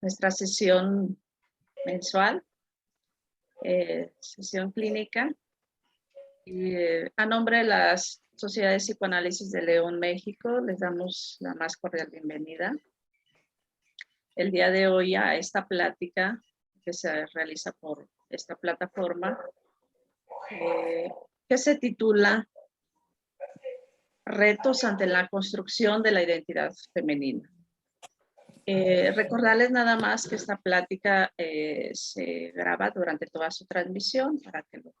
nuestra sesión mensual, sesión clínica. Y, a nombre de las Sociedades de Psicoanálisis de León, México, les damos la más cordial bienvenida el día de hoy a esta plática que se realiza por esta plataforma, que se titula Retos ante la construcción de la identidad femenina. Recordarles nada más que esta plática se graba durante toda su transmisión para que lo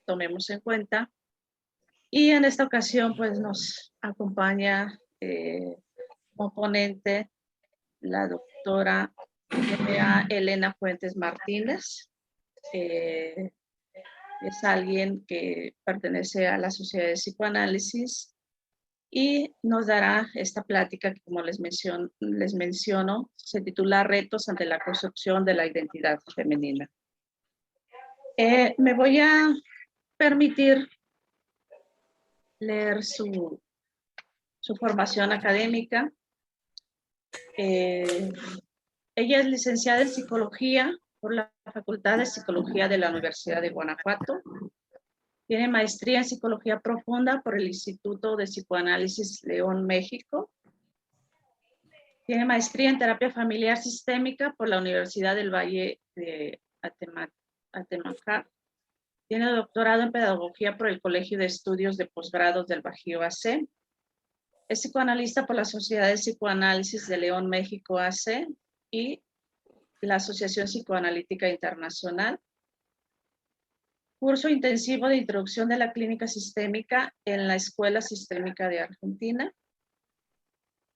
tomemos en cuenta. Y en esta ocasión pues nos acompaña como ponente la doctora Elena Fuentes Martínez. Es alguien que pertenece a la Sociedad de Psicoanálisis y nos dará esta plática que, como les menciono, se titula Retos ante la construcción de la identidad femenina. Me voy a permitir leer su formación académica. Ella es licenciada en Psicología por la Facultad de Psicología de la Universidad de Guanajuato. Tiene maestría en Psicología Profunda por el Instituto de Psicoanálisis León, México. Tiene maestría en Terapia Familiar Sistémica por la Universidad del Valle de Atemajac. Tiene doctorado en Pedagogía por el Colegio de Estudios de Posgrados del Bajío AC. Es psicoanalista por la Sociedad de Psicoanálisis de León, México AC y la Asociación Psicoanalítica Internacional. Curso intensivo de introducción de la clínica sistémica en la Escuela Sistémica de Argentina.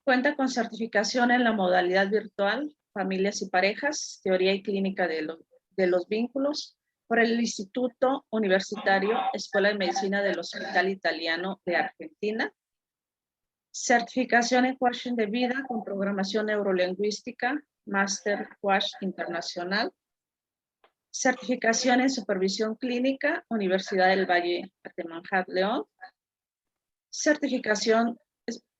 Cuenta con certificación en la modalidad virtual, familias y parejas, teoría y clínica de los vínculos, por el Instituto Universitario Escuela de Medicina del Hospital Italiano de Argentina. Certificación en coaching de vida con programación neurolingüística, Master Coach Internacional. Certificación en supervisión clínica, Universidad del Valle Atemajac, León. Certificación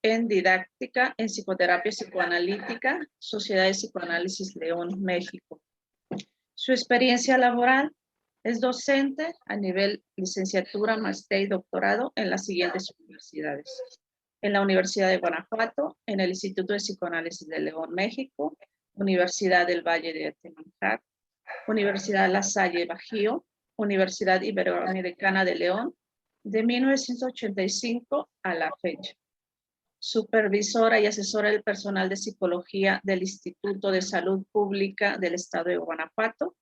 en didáctica en psicoterapia psicoanalítica, Sociedad de Psicoanálisis León, México. Su experiencia laboral es docente a nivel licenciatura, maestría y doctorado en las siguientes universidades. En la Universidad de Guanajuato, en el Instituto de Psicoanálisis de León, México, Universidad del Valle de Atemajac, Universidad La Salle Bajío, Universidad Iberoamericana de León, de 1985 a la fecha. Supervisora y asesora del personal de psicología del Instituto de Salud Pública del Estado de Guanajuato,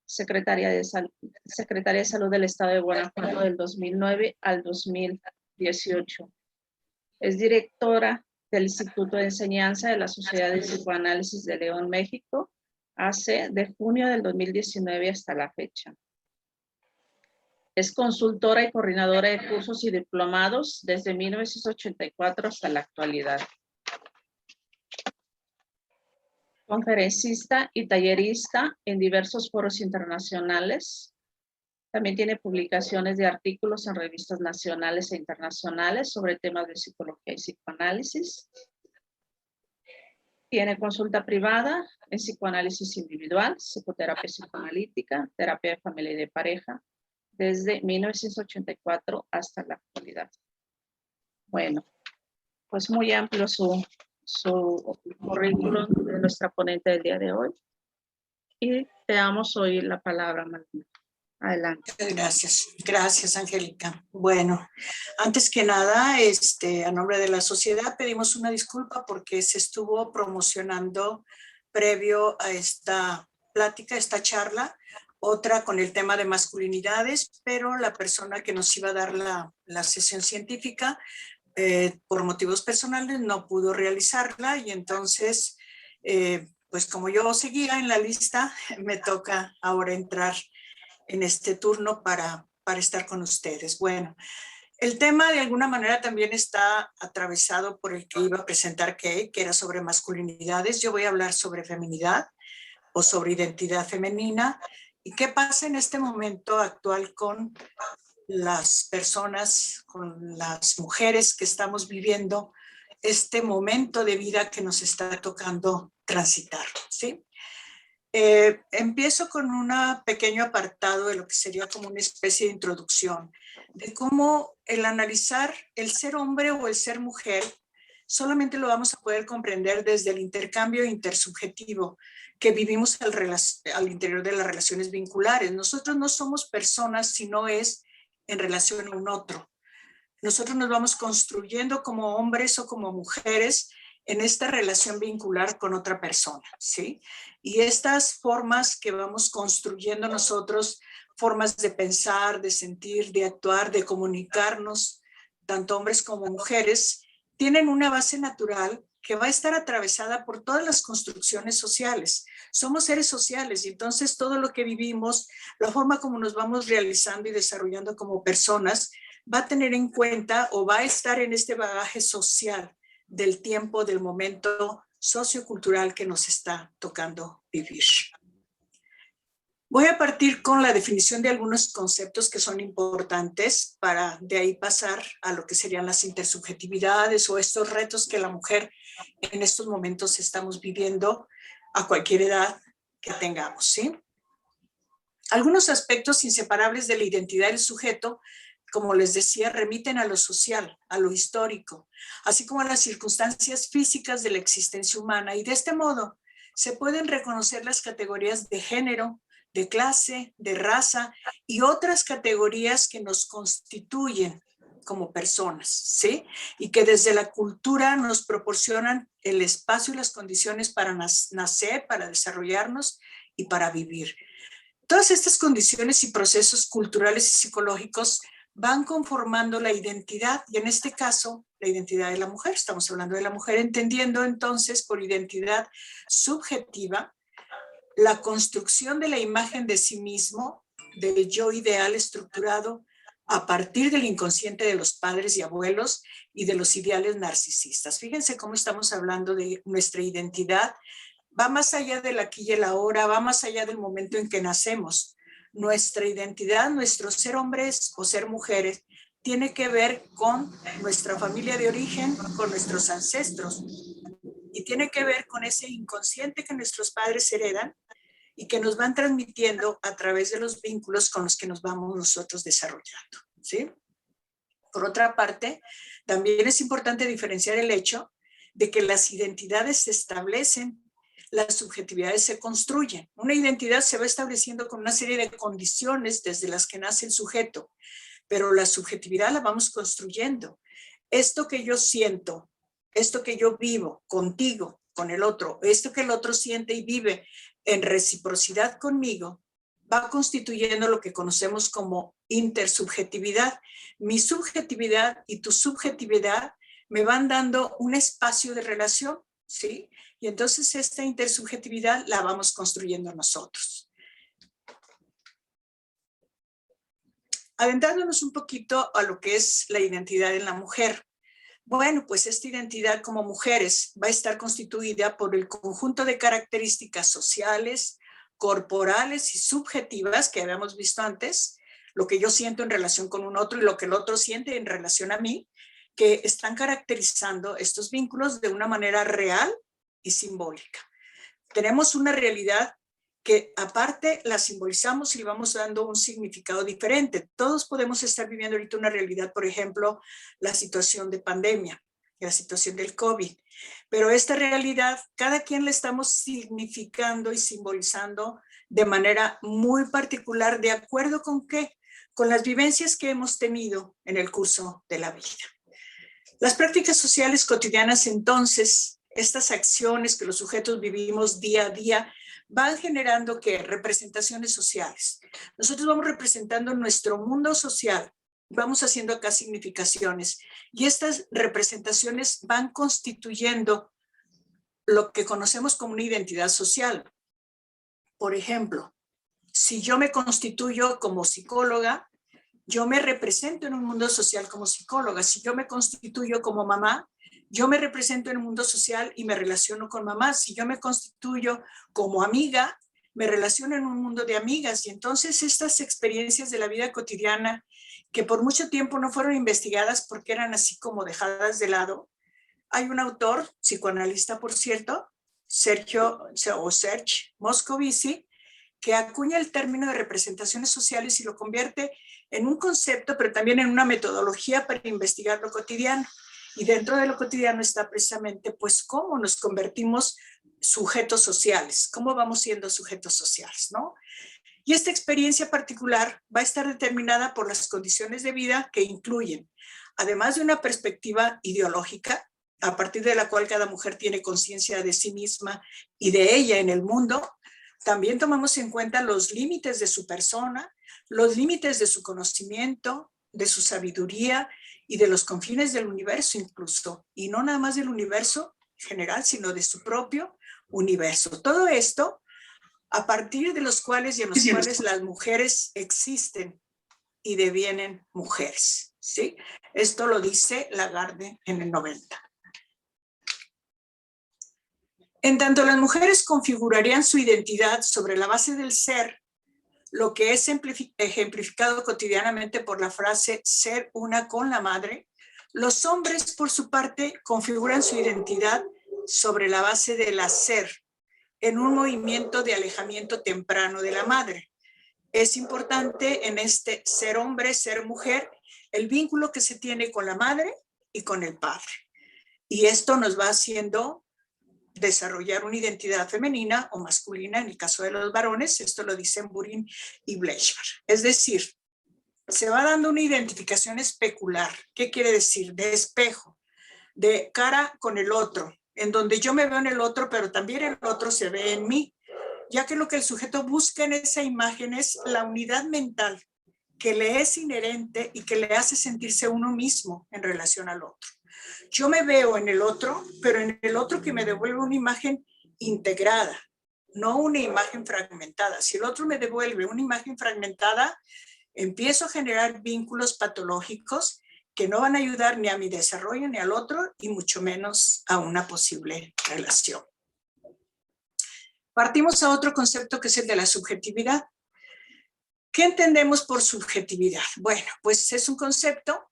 Secretaria de Salud del Estado de Guanajuato del 2009 al 2018. Es directora del Instituto de Enseñanza de la Sociedad de Psicoanálisis de León, México, hace de junio del 2019 hasta la fecha. Es consultora y coordinadora de cursos y diplomados desde 1984 hasta la actualidad. Conferencista y tallerista en diversos foros internacionales. También tiene publicaciones de artículos en revistas nacionales e internacionales sobre temas de psicología y psicoanálisis. Tiene consulta privada en psicoanálisis individual, psicoterapia psicoanalítica, terapia de familia y de pareja, desde 1984 hasta la actualidad. Bueno, pues muy amplio su currículum de nuestra ponente del día de hoy. Y te damos hoy la palabra, Martina. Adelante. Gracias, Angélica. Bueno, antes que nada, a nombre de la sociedad pedimos una disculpa porque se estuvo promocionando previo a esta plática, esta charla, otra con el tema de masculinidades, pero la persona que nos iba a dar la sesión científica, por motivos personales, no pudo realizarla y entonces, pues como yo seguía en la lista, me toca ahora entrar en este turno para estar con ustedes. Bueno, el tema de alguna manera también está atravesado por el que iba a presentar Kay, que era sobre masculinidades. Yo voy a hablar sobre feminidad o sobre identidad femenina y qué pasa en este momento actual con las personas, con las mujeres que estamos viviendo este momento de vida que nos está tocando transitar, ¿sí? Empiezo con un pequeño apartado de lo que sería como una especie de introducción, de cómo el analizar el ser hombre o el ser mujer solamente lo vamos a poder comprender desde el intercambio intersubjetivo que vivimos al interior de las relaciones vinculares. Nosotros no somos personas, sino es en relación a un otro. Nosotros nos vamos construyendo como hombres o como mujeres en esta relación vincular con otra persona, ¿sí? Y estas formas que vamos construyendo nosotros, formas de pensar, de sentir, de actuar, de comunicarnos, tanto hombres como mujeres, tienen una base natural que va a estar atravesada por todas las construcciones sociales. Somos seres sociales y entonces todo lo que vivimos, la forma como nos vamos realizando y desarrollando como personas, va a tener en cuenta o va a estar en este bagaje social del tiempo, del momento sociocultural que nos está tocando vivir. Voy a partir con la definición de algunos conceptos que son importantes para de ahí pasar a lo que serían las intersubjetividades o estos retos que la mujer en estos momentos estamos viviendo a cualquier edad que tengamos, ¿sí? Algunos aspectos inseparables de la identidad del sujeto, como les decía, remiten a lo social, a lo histórico, así como a las circunstancias físicas de la existencia humana. Y de este modo se pueden reconocer las categorías de género, de clase, de raza y otras categorías que nos constituyen como personas, ¿sí? Y que desde la cultura nos proporcionan el espacio y las condiciones para nacer, para desarrollarnos y para vivir. Todas estas condiciones y procesos culturales y psicológicos van conformando la identidad, y en este caso, la identidad de la mujer. Estamos hablando de la mujer, entendiendo entonces por identidad subjetiva la construcción de la imagen de sí mismo, del yo ideal estructurado a partir del inconsciente de los padres y abuelos y de los ideales narcisistas. Fíjense cómo estamos hablando de nuestra identidad. Va más allá del aquí y el ahora, va más allá del momento en que nacemos. Nuestra identidad, nuestro ser hombres o ser mujeres, tiene que ver con nuestra familia de origen, con nuestros ancestros, y tiene que ver con ese inconsciente que nuestros padres heredan y que nos van transmitiendo a través de los vínculos con los que nos vamos nosotros desarrollando, ¿sí? Por otra parte, también es importante diferenciar el hecho de que las identidades se establecen, las subjetividades se construyen. Una identidad se va estableciendo con una serie de condiciones desde las que nace el sujeto, pero la subjetividad la vamos construyendo. Esto que yo siento, esto que yo vivo contigo, con el otro, esto que el otro siente y vive en reciprocidad conmigo, va constituyendo lo que conocemos como intersubjetividad. Mi subjetividad y tu subjetividad me van dando un espacio de relación, ¿sí? Y entonces esta intersubjetividad la vamos construyendo nosotros. Adentrándonos un poquito a lo que es la identidad en la mujer. Bueno, pues esta identidad como mujeres va a estar constituida por el conjunto de características sociales, corporales y subjetivas que habíamos visto antes, lo que yo siento en relación con un otro y lo que el otro siente en relación a mí, que están caracterizando estos vínculos de una manera real y simbólica. Tenemos una realidad que aparte la simbolizamos y le vamos dando un significado diferente. Todos podemos estar viviendo ahorita una realidad, por ejemplo, la situación de pandemia, la situación del COVID, pero esta realidad cada quien la estamos significando y simbolizando de manera muy particular, ¿de acuerdo con qué? Con las vivencias que hemos tenido en el curso de la vida. Las prácticas sociales cotidianas, entonces, estas acciones que los sujetos vivimos día a día, van generando ¿qué? Representaciones sociales. Nosotros vamos representando nuestro mundo social, vamos haciendo acá significaciones y estas representaciones van constituyendo lo que conocemos como una identidad social. Por ejemplo, si yo me constituyo como psicóloga, yo me represento en un mundo social como psicóloga. Si yo me constituyo como mamá, yo me represento en el mundo social y me relaciono con mamá. Si yo me constituyo como amiga, me relaciono en un mundo de amigas. Y entonces estas experiencias de la vida cotidiana, que por mucho tiempo no fueron investigadas porque eran así como dejadas de lado, Hay un autor, psicoanalista por cierto, Serge Moscovici, que acuña el término de representaciones sociales y lo convierte en un concepto, pero también en una metodología para investigar lo cotidiano. Y dentro de lo cotidiano está precisamente, pues, cómo nos convertimos sujetos sociales, cómo vamos siendo sujetos sociales, ¿no? Y esta experiencia particular va a estar determinada por las condiciones de vida que incluyen, además de una perspectiva ideológica, a partir de la cual cada mujer tiene conciencia de sí misma y de ella en el mundo, también tomamos en cuenta los límites de su persona, los límites de su conocimiento, de su sabiduría y de los confines del universo incluso, y no nada más del universo general, sino de su propio universo. Todo esto a partir de los cuales y en los cuales las mujeres existen y devienen mujeres, ¿sí? Esto lo dice Lagarde en el 90. En tanto las mujeres configurarían su identidad sobre la base del ser, lo que es ejemplificado cotidianamente por la frase ser una con la madre, los hombres, por su parte, configuran su identidad sobre la base del hacer, en un movimiento de alejamiento temprano de la madre. Es importante en este ser hombre, ser mujer, el vínculo que se tiene con la madre y con el padre. Y esto nos va haciendo desarrollar una identidad femenina o masculina en el caso de los varones. Esto lo dicen Burin y Bleichbar. Es decir, se va dando una identificación especular. ¿Qué quiere decir? De espejo, de cara con el otro, en donde yo me veo en el otro, pero también el otro se ve en mí, ya que lo que el sujeto busca en esa imagen es la unidad mental que le es inherente y que le hace sentirse uno mismo en relación al otro. Yo me veo en el otro, pero en el otro que me devuelve una imagen integrada, no una imagen fragmentada. Si el otro me devuelve una imagen fragmentada, empiezo a generar vínculos patológicos que no van a ayudar ni a mi desarrollo ni al otro, y mucho menos a una posible relación. Partimos a otro concepto que es el de la subjetividad. ¿Qué entendemos por subjetividad? Bueno, pues es un concepto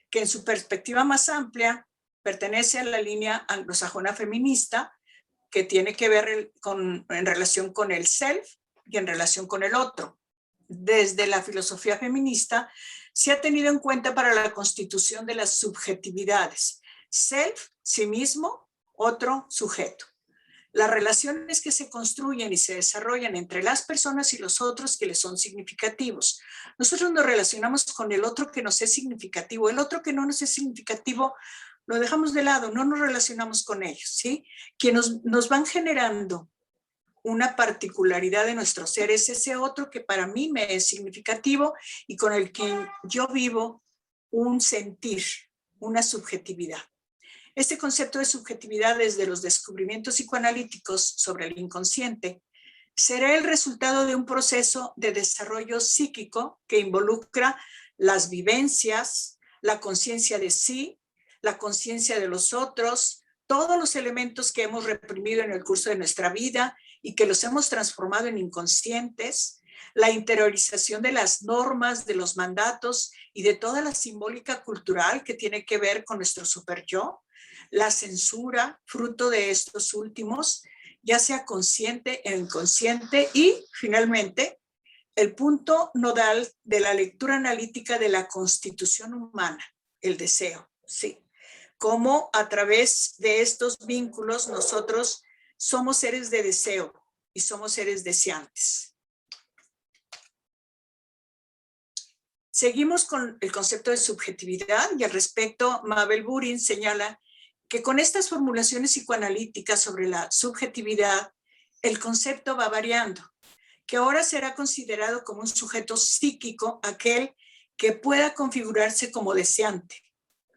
que en su perspectiva más amplia pertenece a la línea anglosajona feminista, que tiene que ver en relación con el self y en relación con el otro. Desde la filosofía feminista se ha tenido en cuenta para la constitución de las subjetividades. Self, sí mismo, otro, sujeto. Las relaciones que se construyen y se desarrollan entre las personas y los otros que les son significativos. Nosotros nos relacionamos con el otro que nos es significativo. El otro que no nos es significativo lo dejamos de lado, no nos relacionamos con ellos, ¿sí? Quienes nos van generando una particularidad de nuestro ser es ese otro que para mí me es significativo y con el que yo vivo un sentir, una subjetividad. Este concepto de subjetividad, desde los descubrimientos psicoanalíticos sobre el inconsciente, será el resultado de un proceso de desarrollo psíquico que involucra las vivencias, la conciencia de sí, la conciencia de los otros, todos los elementos que hemos reprimido en el curso de nuestra vida y que los hemos transformado en inconscientes, la interiorización de las normas, de los mandatos y de toda la simbólica cultural que tiene que ver con nuestro superyo, la censura, fruto de estos últimos, ya sea consciente e inconsciente, y finalmente el punto nodal de la lectura analítica de la constitución humana, el deseo, ¿sí? Cómo a través de estos vínculos nosotros somos seres de deseo y somos seres deseantes. Seguimos con el concepto de subjetividad y al respecto Mabel Burin señala que con estas formulaciones psicoanalíticas sobre la subjetividad el concepto va variando, que ahora será considerado como un sujeto psíquico aquel que pueda configurarse como deseante,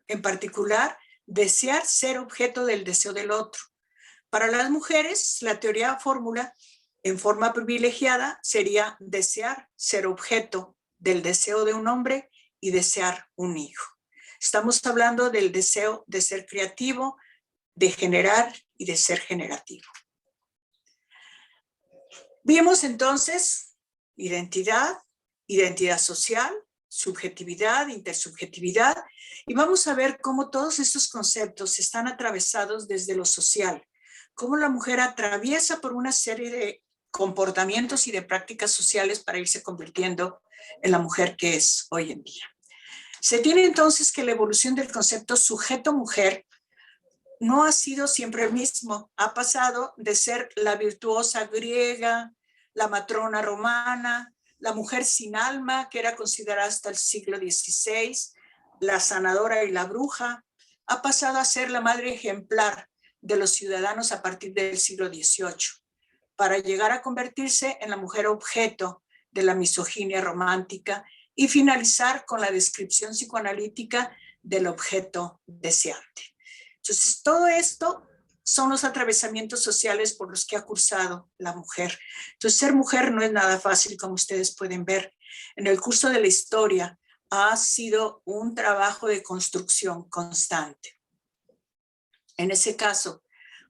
en particular desear ser objeto del deseo del otro. Para las mujeres, la teoría fórmula en forma privilegiada sería desear ser objeto del deseo de un hombre y desear un hijo. Estamos hablando del deseo de ser creativo, de generar y de ser generativo. Vimos entonces identidad, identidad social, subjetividad, intersubjetividad, y vamos a ver cómo todos estos conceptos están atravesados desde lo social, cómo la mujer atraviesa por una serie de comportamientos y de prácticas sociales para irse convirtiendo en la mujer que es hoy en día. Se tiene entonces que la evolución del concepto sujeto-mujer no ha sido siempre el mismo. Ha pasado de ser la virtuosa griega, la matrona romana, la mujer sin alma, que era considerada hasta el siglo XVI, la sanadora y la bruja. Ha pasado a ser la madre ejemplar de los ciudadanos a partir del siglo XVIII, para llegar a convertirse en la mujer objeto de la misoginia romántica y finalizar con la descripción psicoanalítica del objeto deseante. Entonces, todo esto son los atravesamientos sociales por los que ha cursado la mujer. Entonces, ser mujer no es nada fácil, como ustedes pueden ver. En el curso de la historia ha sido un trabajo de construcción constante. En ese caso,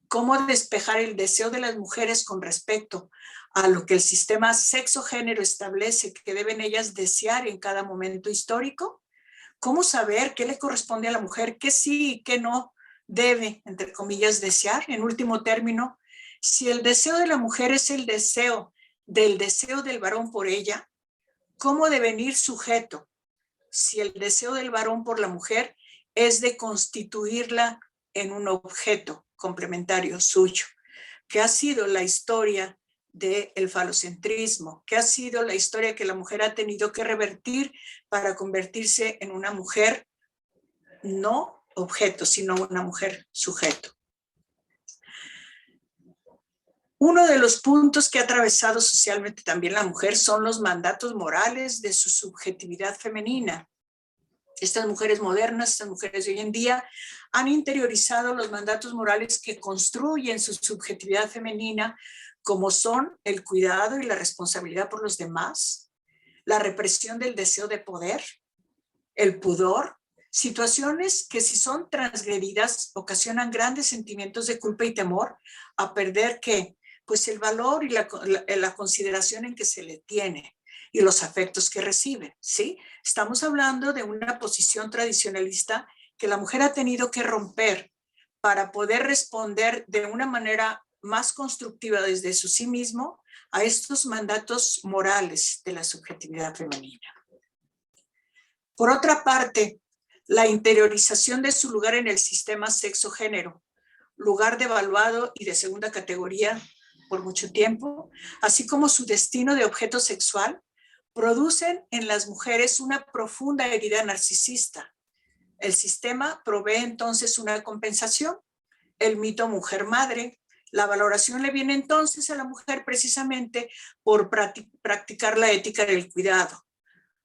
¿cómo despejar el deseo de las mujeres con respecto a lo que el sistema sexo-género establece que deben ellas desear en cada momento histórico? ¿Cómo saber qué le corresponde a la mujer, qué sí y qué no debe, entre comillas, desear? En último término, si el deseo de la mujer es el deseo del varón por ella, ¿cómo devenir sujeto? Si el deseo del varón por la mujer es de constituirla en un objeto complementario suyo, que ha sido la historia del falocentrismo, que ha sido la historia que la mujer ha tenido que revertir para convertirse en una mujer no objeto, sino una mujer sujeto. Uno de los puntos que ha atravesado socialmente también la mujer son los mandatos morales de su subjetividad femenina. Estas mujeres modernas, estas mujeres de hoy en día, han interiorizado los mandatos morales que construyen su subjetividad femenina, como son el cuidado y la responsabilidad por los demás, la represión del deseo de poder, el pudor, situaciones que, si son transgredidas, ocasionan grandes sentimientos de culpa y temor a perder ¿qué? Pues el valor y la consideración en que se le tiene y los afectos que reciben, ¿sí? Estamos hablando de una posición tradicionalista que la mujer ha tenido que romper para poder responder de una manera más constructiva desde su sí mismo a estos mandatos morales de la subjetividad femenina. Por otra parte, la interiorización de su lugar en el sistema sexo-género, lugar devaluado y de segunda categoría por mucho tiempo, así como su destino de objeto sexual, producen en las mujeres una profunda herida narcisista. El sistema provee entonces una compensación, el mito mujer-madre. La valoración le viene entonces a la mujer precisamente por practicar la ética del cuidado,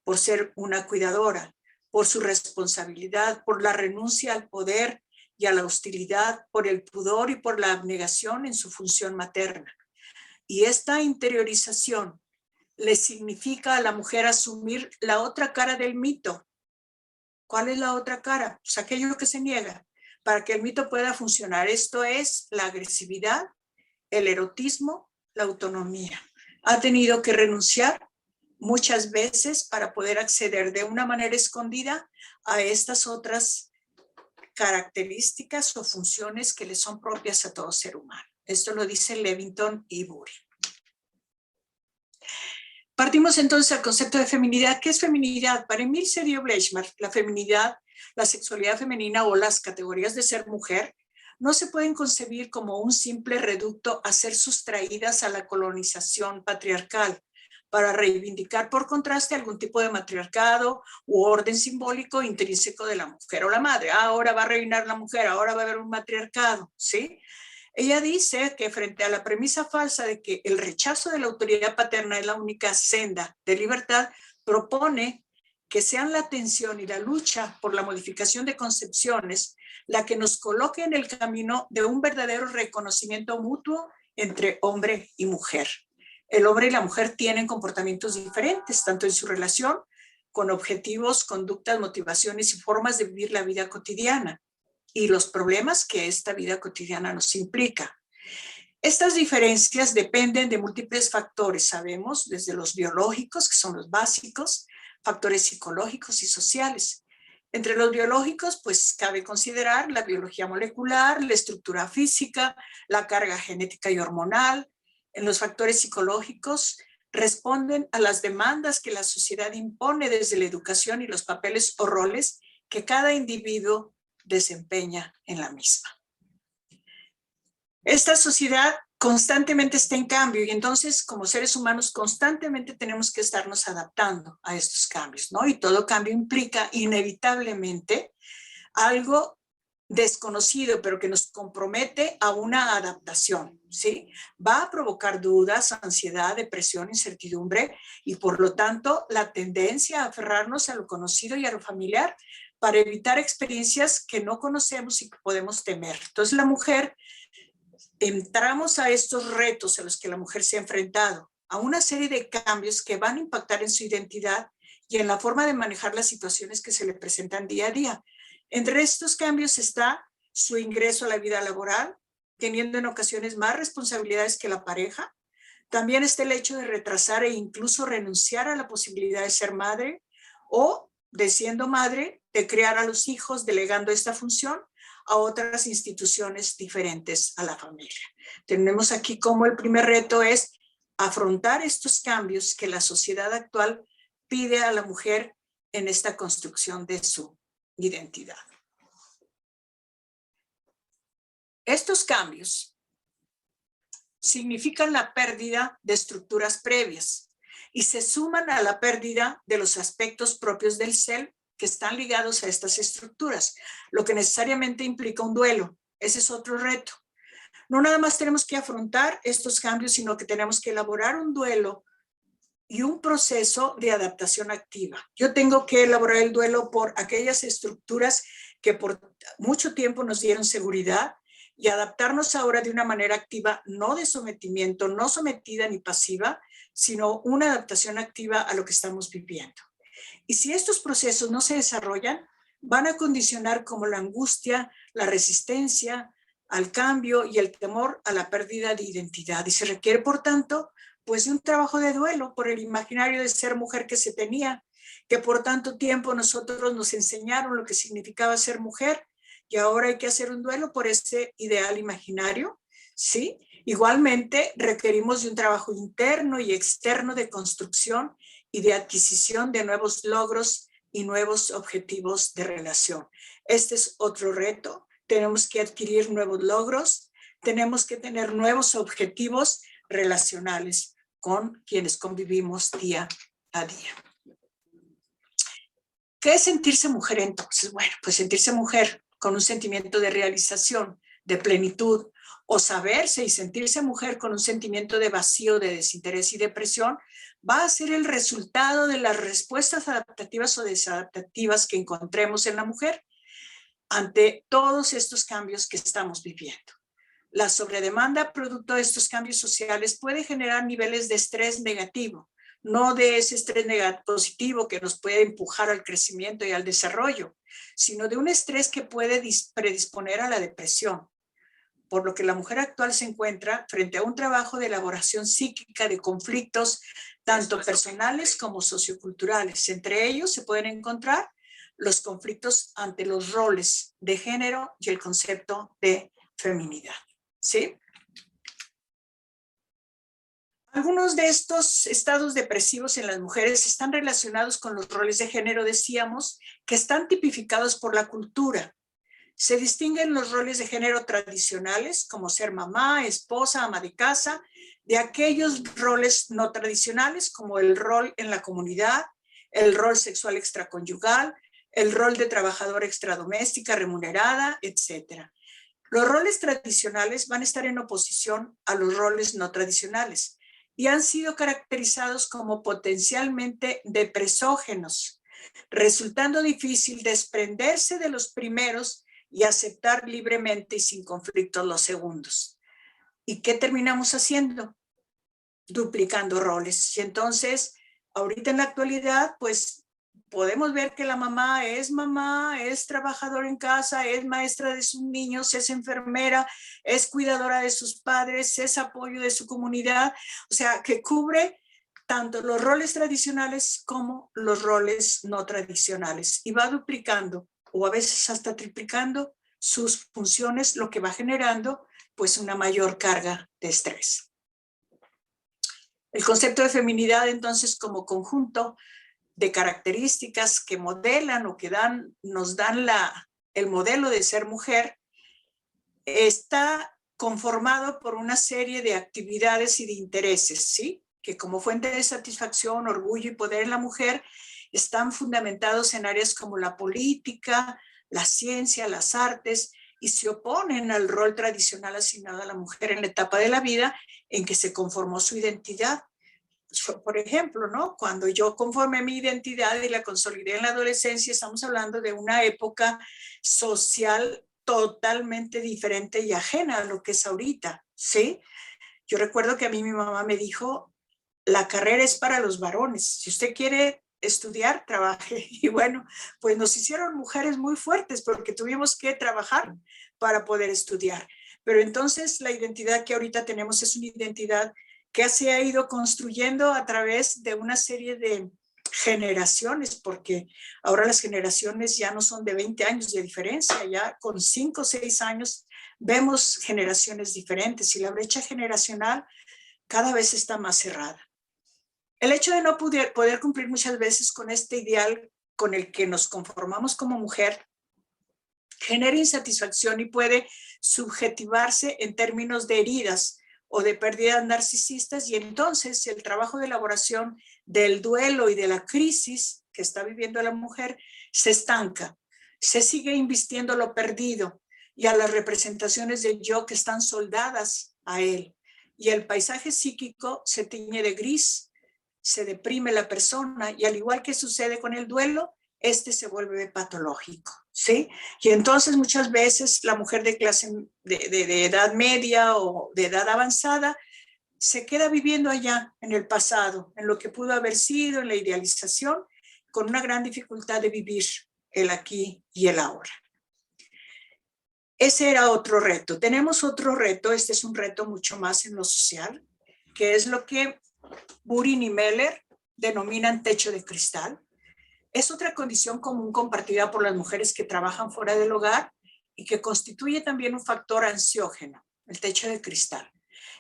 por ser una cuidadora, por su responsabilidad, por la renuncia al poder y a la hostilidad, por el pudor y por la abnegación en su función materna. Y esta interiorización le significa a la mujer asumir la otra cara del mito. ¿Cuál es la otra cara? Pues aquello que se niega para que el mito pueda funcionar. Esto es la agresividad, el erotismo, la autonomía. Ha tenido que renunciar muchas veces para poder acceder de una manera escondida a estas otras características o funciones que le son propias a todo ser humano. Esto lo dice Levington y Bury. Partimos entonces al concepto de feminidad. ¿Qué es feminidad? Para Emil Sergio-Bleichmark, la feminidad, la sexualidad femenina o las categorías de ser mujer no se pueden concebir como un simple reducto a ser sustraídas a la colonización patriarcal para reivindicar por contraste algún tipo de matriarcado u orden simbólico intrínseco de la mujer o la madre. Ahora va a reinar la mujer, ahora va a haber un matriarcado, ¿sí? Ella dice que frente a la premisa falsa de que el rechazo de la autoridad paterna es la única senda de libertad, propone que sean la tensión y la lucha por la modificación de concepciones la que nos coloque en el camino de un verdadero reconocimiento mutuo entre hombre y mujer. El hombre y la mujer tienen comportamientos diferentes, tanto en su relación con objetivos, conductas, motivaciones y formas de vivir la vida cotidiana y los problemas que esta vida cotidiana nos implica. Estas diferencias dependen de múltiples factores, sabemos, desde los biológicos, que son los básicos, factores psicológicos y sociales. Entre los biológicos, pues cabe considerar la biología molecular, la estructura física, la carga genética y hormonal. En los factores psicológicos responden a las demandas que la sociedad impone desde la educación y los papeles o roles que cada individuo desempeña en la misma. Esta sociedad constantemente está en cambio y entonces como seres humanos constantemente tenemos que estarnos adaptando a estos cambios, ¿no? Y todo cambio implica inevitablemente algo desconocido, pero que nos compromete a una adaptación, ¿sí? Va a provocar dudas, ansiedad, depresión, incertidumbre y por lo tanto la tendencia a aferrarnos a lo conocido y a lo familiar para evitar experiencias que no conocemos y que podemos temer. Entonces la mujer, entramos a estos retos a los que la mujer se ha enfrentado, a una serie de cambios que van a impactar en su identidad y en la forma de manejar las situaciones que se le presentan día a día. Entre estos cambios está su ingreso a la vida laboral, teniendo en ocasiones más responsabilidades que la pareja. También está el hecho de retrasar e incluso renunciar a la posibilidad de ser madre o, de siendo madre, de criar a los hijos delegando esta función a otras instituciones diferentes a la familia. Tenemos aquí como el primer reto es afrontar estos cambios que la sociedad actual pide a la mujer en esta construcción de su identidad. Estos cambios significan la pérdida de estructuras previas y se suman a la pérdida de los aspectos propios del ser que están ligados a estas estructuras, lo que necesariamente implica un duelo. Ese es otro reto. No nada más tenemos que afrontar estos cambios, sino que tenemos que elaborar un duelo y un proceso de adaptación activa. Yo tengo que elaborar el duelo por aquellas estructuras que por mucho tiempo nos dieron seguridad y adaptarnos ahora de una manera activa, no de sometimiento, no sometida ni pasiva, sino una adaptación activa a lo que estamos viviendo. Y si estos procesos no se desarrollan, van a condicionar como la angustia, la resistencia al cambio y el temor a la pérdida de identidad. Y se requiere, por tanto, pues de un trabajo de duelo por el imaginario de ser mujer que se tenía, que por tanto tiempo nosotros nos enseñaron lo que significaba ser mujer y ahora hay que hacer un duelo por ese ideal imaginario, ¿sí? Igualmente requerimos de un trabajo interno y externo de construcción y de adquisición de nuevos logros y nuevos objetivos de relación. Este es otro reto. Tenemos que adquirir nuevos logros, tenemos que tener nuevos objetivos relacionales con quienes convivimos día a día. ¿Qué es sentirse mujer entonces? Bueno, pues sentirse mujer con un sentimiento de realización, de plenitud, o saberse y sentirse mujer con un sentimiento de vacío, de desinterés y depresión, va a ser el resultado de las respuestas adaptativas o desadaptativas que encontremos en la mujer ante todos estos cambios que estamos viviendo. La sobredemanda producto de estos cambios sociales puede generar niveles de estrés negativo, no de ese estrés positivo que nos puede empujar al crecimiento y al desarrollo, sino de un estrés que puede predisponer a la depresión. Por lo que la mujer actual se encuentra frente a un trabajo de elaboración psíquica de conflictos, tanto personales como socioculturales. Entre ellos se pueden encontrar los conflictos ante los roles de género y el concepto de feminidad, ¿sí? Algunos de estos estados depresivos en las mujeres están relacionados con los roles de género, decíamos, que están tipificados por la cultura. Se distinguen los roles de género tradicionales, como ser mamá, esposa, ama de casa, de aquellos roles no tradicionales, como el rol en la comunidad, el rol sexual extraconyugal, el rol de trabajadora extradoméstica remunerada, etc. Los roles tradicionales van a estar en oposición a los roles no tradicionales y han sido caracterizados como potencialmente depresógenos, resultando difícil desprenderse de los primeros y aceptar libremente y sin conflictos los segundos. ¿Y qué terminamos haciendo? Duplicando roles. Y entonces, ahorita en la actualidad, pues podemos ver que la mamá, es trabajadora en casa, es maestra de sus niños, es enfermera, es cuidadora de sus padres, es apoyo de su comunidad, o sea, que cubre tanto los roles tradicionales como los roles no tradicionales y va duplicando o a veces hasta triplicando sus funciones, lo que va generando pues una mayor carga de estrés. El concepto de feminidad entonces como conjunto de características que modelan o que nos dan el modelo de ser mujer está conformado por una serie de actividades y de intereses, ¿sí? Que como fuente de satisfacción, orgullo y poder en la mujer están fundamentados en áreas como la política, la ciencia, las artes, y se oponen al rol tradicional asignado a la mujer en la etapa de la vida en que se conformó su identidad. Por ejemplo, ¿no? Cuando yo conformé mi identidad y la consolidé en la adolescencia, estamos hablando de una época social totalmente diferente y ajena a lo que es ahorita, ¿sí? Yo recuerdo que a mí mi mamá me dijo, la carrera es para los varones, si usted quiere estudiar, trabaje. Y bueno, pues nos hicieron mujeres muy fuertes porque tuvimos que trabajar para poder estudiar. Pero entonces la identidad que ahorita tenemos es una identidad que se ha ido construyendo a través de una serie de generaciones, porque ahora las generaciones ya no son de 20 años de diferencia, ya con 5 o 6 años vemos generaciones diferentes y la brecha generacional cada vez está más cerrada. El hecho de no poder cumplir muchas veces con este ideal con el que nos conformamos como mujer genera insatisfacción y puede subjetivarse en términos de heridas o de pérdidas narcisistas, y entonces el trabajo de elaboración del duelo y de la crisis que está viviendo la mujer se estanca, se sigue invistiendo lo perdido y a las representaciones del yo que están soldadas a él, y el paisaje psíquico se tiñe de gris, se deprime la persona, y al igual que sucede con el duelo, este se vuelve patológico, ¿sí? Y entonces muchas veces la mujer de clase de edad media o de edad avanzada se queda viviendo allá en el pasado, en lo que pudo haber sido, en la idealización, con una gran dificultad de vivir el aquí y el ahora. Ese era otro reto. Tenemos otro reto, este es un reto mucho más en lo social, que es lo que Burin y Meller denominan techo de cristal. Es otra condición común compartida por las mujeres que trabajan fuera del hogar y que constituye también un factor ansiógeno, el techo de cristal.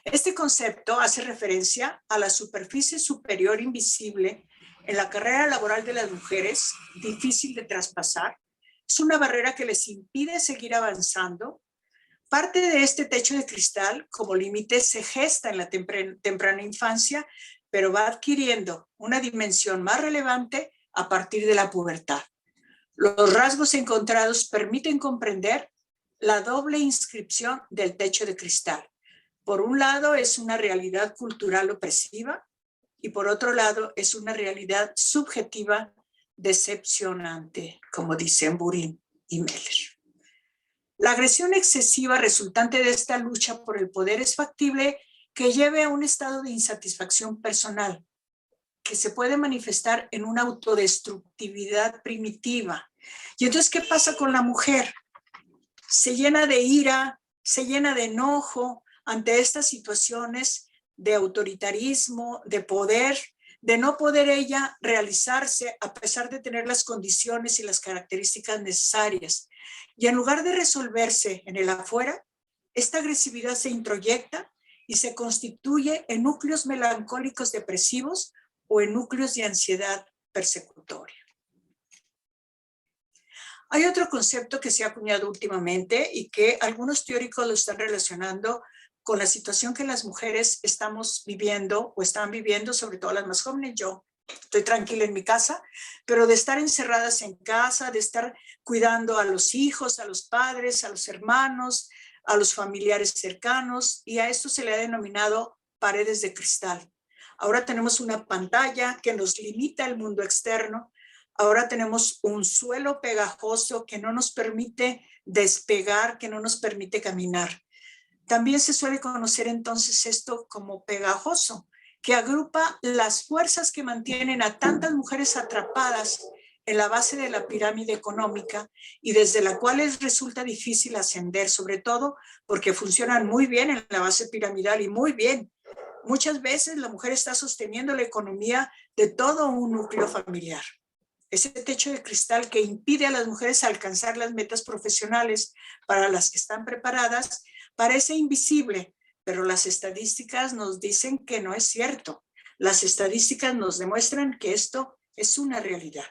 Este concepto hace referencia a la superficie superior invisible en la carrera laboral de las mujeres, difícil de traspasar. Es una barrera que les impide seguir avanzando. Parte de este techo de cristal, como límite, se gesta en la temprana infancia, pero va adquiriendo una dimensión más relevante a partir de la pubertad. Los rasgos encontrados permiten comprender la doble inscripción del techo de cristal. Por un lado es una realidad cultural opresiva y por otro lado es una realidad subjetiva decepcionante, como dicen Burin y Meller. La agresión excesiva resultante de esta lucha por el poder es factible que lleve a un estado de insatisfacción personal, que se puede manifestar en una autodestructividad primitiva. Y entonces, ¿qué pasa con la mujer? Se llena de ira, se llena de enojo ante estas situaciones de autoritarismo, de poder, de no poder ella realizarse a pesar de tener las condiciones y las características necesarias. Y en lugar de resolverse en el afuera, esta agresividad se introyecta y se constituye en núcleos melancólicos depresivos o en núcleos de ansiedad persecutoria. Hay otro concepto que se ha acuñado últimamente y que algunos teóricos lo están relacionando con la situación que las mujeres estamos viviendo o están viviendo, sobre todo las más jóvenes. Yo estoy tranquila en mi casa, pero de estar encerradas en casa, de estar cuidando a los hijos, a los padres, a los hermanos, a los familiares cercanos, y a esto se le ha denominado paredes de cristal. Ahora tenemos una pantalla que nos limita el mundo externo. Ahora tenemos un suelo pegajoso que no nos permite despegar, que no nos permite caminar. También se suele conocer entonces esto como pegajoso, que agrupa las fuerzas que mantienen a tantas mujeres atrapadas en la base de la pirámide económica y desde la cual les resulta difícil ascender, sobre todo porque funcionan muy bien en la base piramidal y muy bien Muchas veces la mujer está sosteniendo la economía de todo un núcleo familiar. Ese techo de cristal que impide a las mujeres alcanzar las metas profesionales para las que están preparadas parece invisible, pero las estadísticas nos dicen que no es cierto. Las estadísticas nos demuestran que esto es una realidad.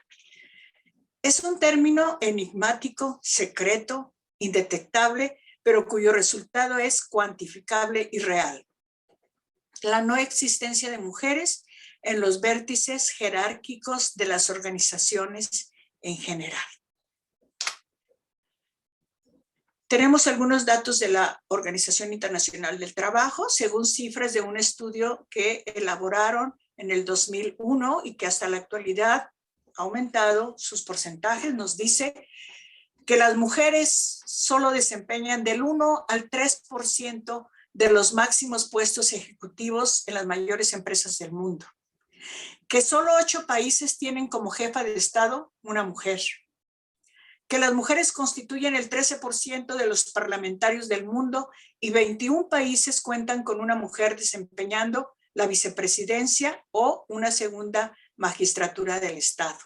Es un término enigmático, secreto, indetectable, pero cuyo resultado es cuantificable y real. La no existencia de mujeres en los vértices jerárquicos de las organizaciones en general. Tenemos algunos datos de la Organización Internacional del Trabajo, según cifras de un estudio que elaboraron en el 2001 y que hasta la actualidad ha aumentado sus porcentajes. Nos dice que las mujeres solo desempeñan del 1 al 3% de los máximos puestos ejecutivos en las mayores empresas del mundo. Que solo 8 países tienen como jefa de Estado una mujer. Que las mujeres constituyen el 13% de los parlamentarios del mundo y 21 países cuentan con una mujer desempeñando la vicepresidencia o una segunda magistratura del Estado.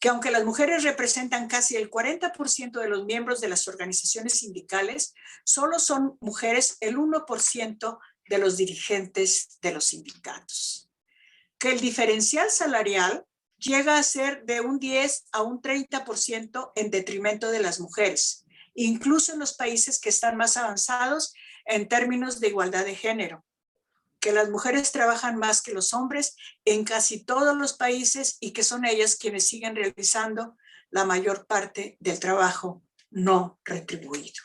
Que aunque las mujeres representan casi el 40% de los miembros de las organizaciones sindicales, solo son mujeres el 1% de los dirigentes de los sindicatos. Que el diferencial salarial llega a ser de un 10 a un 30% en detrimento de las mujeres, incluso en los países que están más avanzados en términos de igualdad de género. Que las mujeres trabajan más que los hombres en casi todos los países y que son ellas quienes siguen realizando la mayor parte del trabajo no retribuido.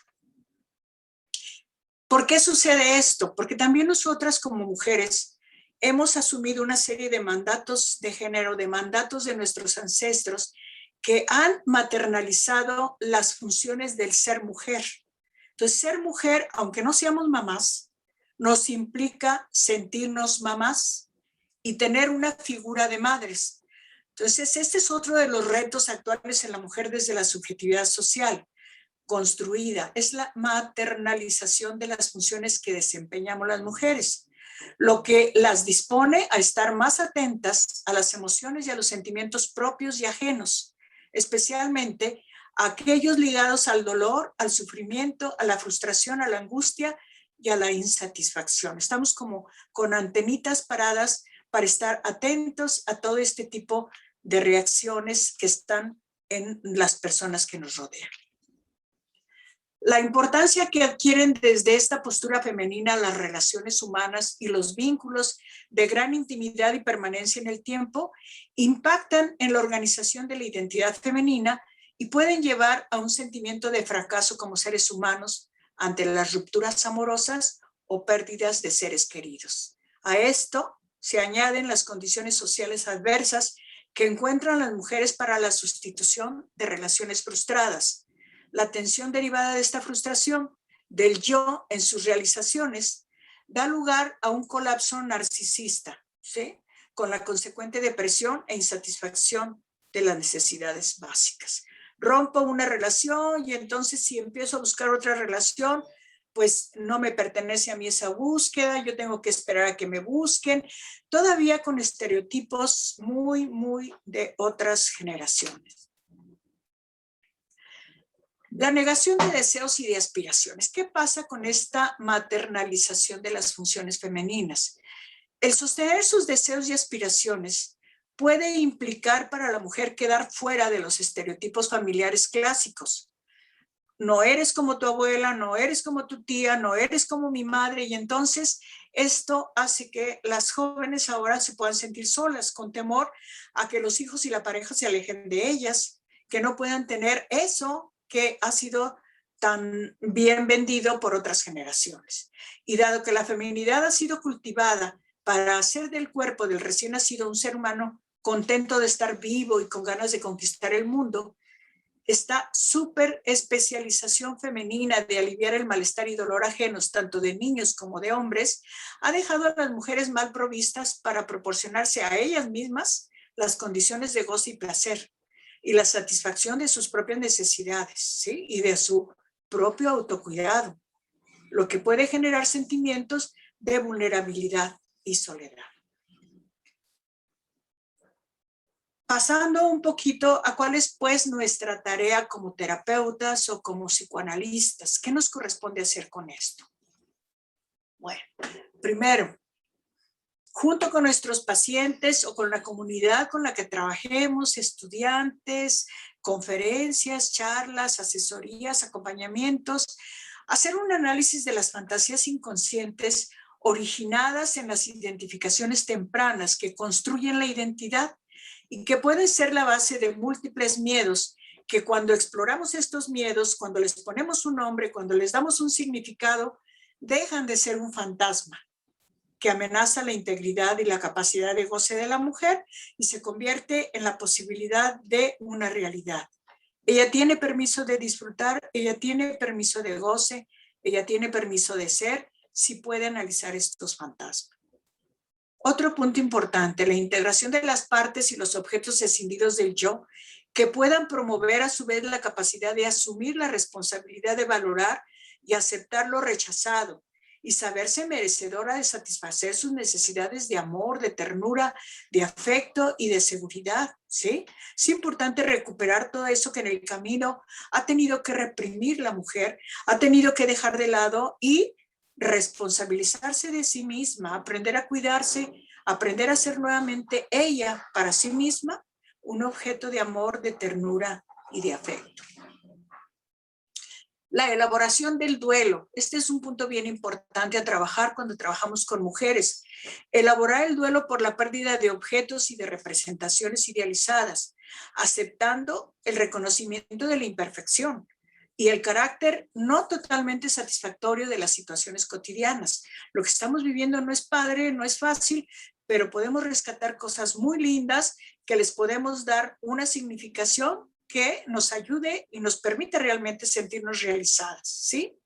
¿Por qué sucede esto? Porque también nosotras como mujeres hemos asumido una serie de mandatos de género, de mandatos de nuestros ancestros que han maternalizado las funciones del ser mujer. Entonces, ser mujer, aunque no seamos mamás, nos implica sentirnos mamás y tener una figura de madres. Entonces, este es otro de los retos actuales en la mujer desde la subjetividad social construida, es la maternalización de las funciones que desempeñamos las mujeres, lo que las dispone a estar más atentas a las emociones y a los sentimientos propios y ajenos, especialmente aquellos ligados al dolor, al sufrimiento, a la frustración, a la angustia y a la insatisfacción. Estamos como con antenitas paradas para estar atentos a todo este tipo de reacciones que están en las personas que nos rodean. La importancia que adquieren desde esta postura femenina las relaciones humanas y los vínculos de gran intimidad y permanencia en el tiempo impactan en la organización de la identidad femenina y pueden llevar a un sentimiento de fracaso como seres humanos ante las rupturas amorosas o pérdidas de seres queridos. A esto se añaden las condiciones sociales adversas que encuentran las mujeres para la sustitución de relaciones frustradas. La tensión derivada de esta frustración del yo en sus realizaciones da lugar a un colapso narcisista, ¿sí? Con la consecuente depresión e insatisfacción de las necesidades básicas. Rompo una relación y entonces si empiezo a buscar otra relación, pues no me pertenece a mí esa búsqueda, yo tengo que esperar a que me busquen, todavía con estereotipos muy de otras generaciones. La negación de deseos y de aspiraciones. ¿Qué pasa con esta maternalización de las funciones femeninas? El sostener sus deseos y aspiraciones puede implicar para la mujer quedar fuera de los estereotipos familiares clásicos. No eres como tu abuela, no eres como tu tía, no eres como mi madre, y entonces esto hace que las jóvenes ahora se puedan sentir solas, con temor a que los hijos y la pareja se alejen de ellas, que no puedan tener eso que ha sido tan bien vendido por otras generaciones. Y dado que la feminidad ha sido cultivada para hacer del cuerpo del recién nacido un ser humano contento de estar vivo y con ganas de conquistar el mundo, esta súper especialización femenina de aliviar el malestar y dolor ajenos, tanto de niños como de hombres, ha dejado a las mujeres mal provistas para proporcionarse a ellas mismas las condiciones de goce y placer y la satisfacción de sus propias necesidades, ¿sí? Y de su propio autocuidado, lo que puede generar sentimientos de vulnerabilidad y soledad. Pasando un poquito a cuál es pues nuestra tarea como terapeutas o como psicoanalistas. ¿Qué nos corresponde hacer con esto? Bueno, primero, junto con nuestros pacientes o con la comunidad con la que trabajemos, estudiantes, conferencias, charlas, asesorías, acompañamientos, hacer un análisis de las fantasías inconscientes originadas en las identificaciones tempranas que construyen la identidad y que pueden ser la base de múltiples miedos, que cuando exploramos estos miedos, cuando les ponemos un nombre, cuando les damos un significado, dejan de ser un fantasma que amenaza la integridad y la capacidad de goce de la mujer y se convierte en la posibilidad de una realidad. Ella tiene permiso de disfrutar, ella tiene permiso de goce, ella tiene permiso de ser, si puede analizar estos fantasmas. Otro punto importante, la integración de las partes y los objetos escindidos del yo, que puedan promover a su vez la capacidad de asumir la responsabilidad de valorar y aceptar lo rechazado, y saberse merecedora de satisfacer sus necesidades de amor, de ternura, de afecto y de seguridad, ¿sí? Es importante recuperar todo eso que en el camino ha tenido que reprimir la mujer, ha tenido que dejar de lado y responsabilizarse de sí misma, aprender a cuidarse, aprender a ser nuevamente ella para sí misma un objeto de amor, de ternura y de afecto. La elaboración del duelo. Este es un punto bien importante a trabajar cuando trabajamos con mujeres. Elaborar el duelo por la pérdida de objetos y de representaciones idealizadas, aceptando el reconocimiento de la imperfección y el carácter no totalmente satisfactorio de las situaciones cotidianas. Lo que estamos viviendo no es padre, no es fácil, pero podemos rescatar cosas muy lindas que les podemos dar una significación que nos ayude y nos permite realmente sentirnos realizadas, ¿sí?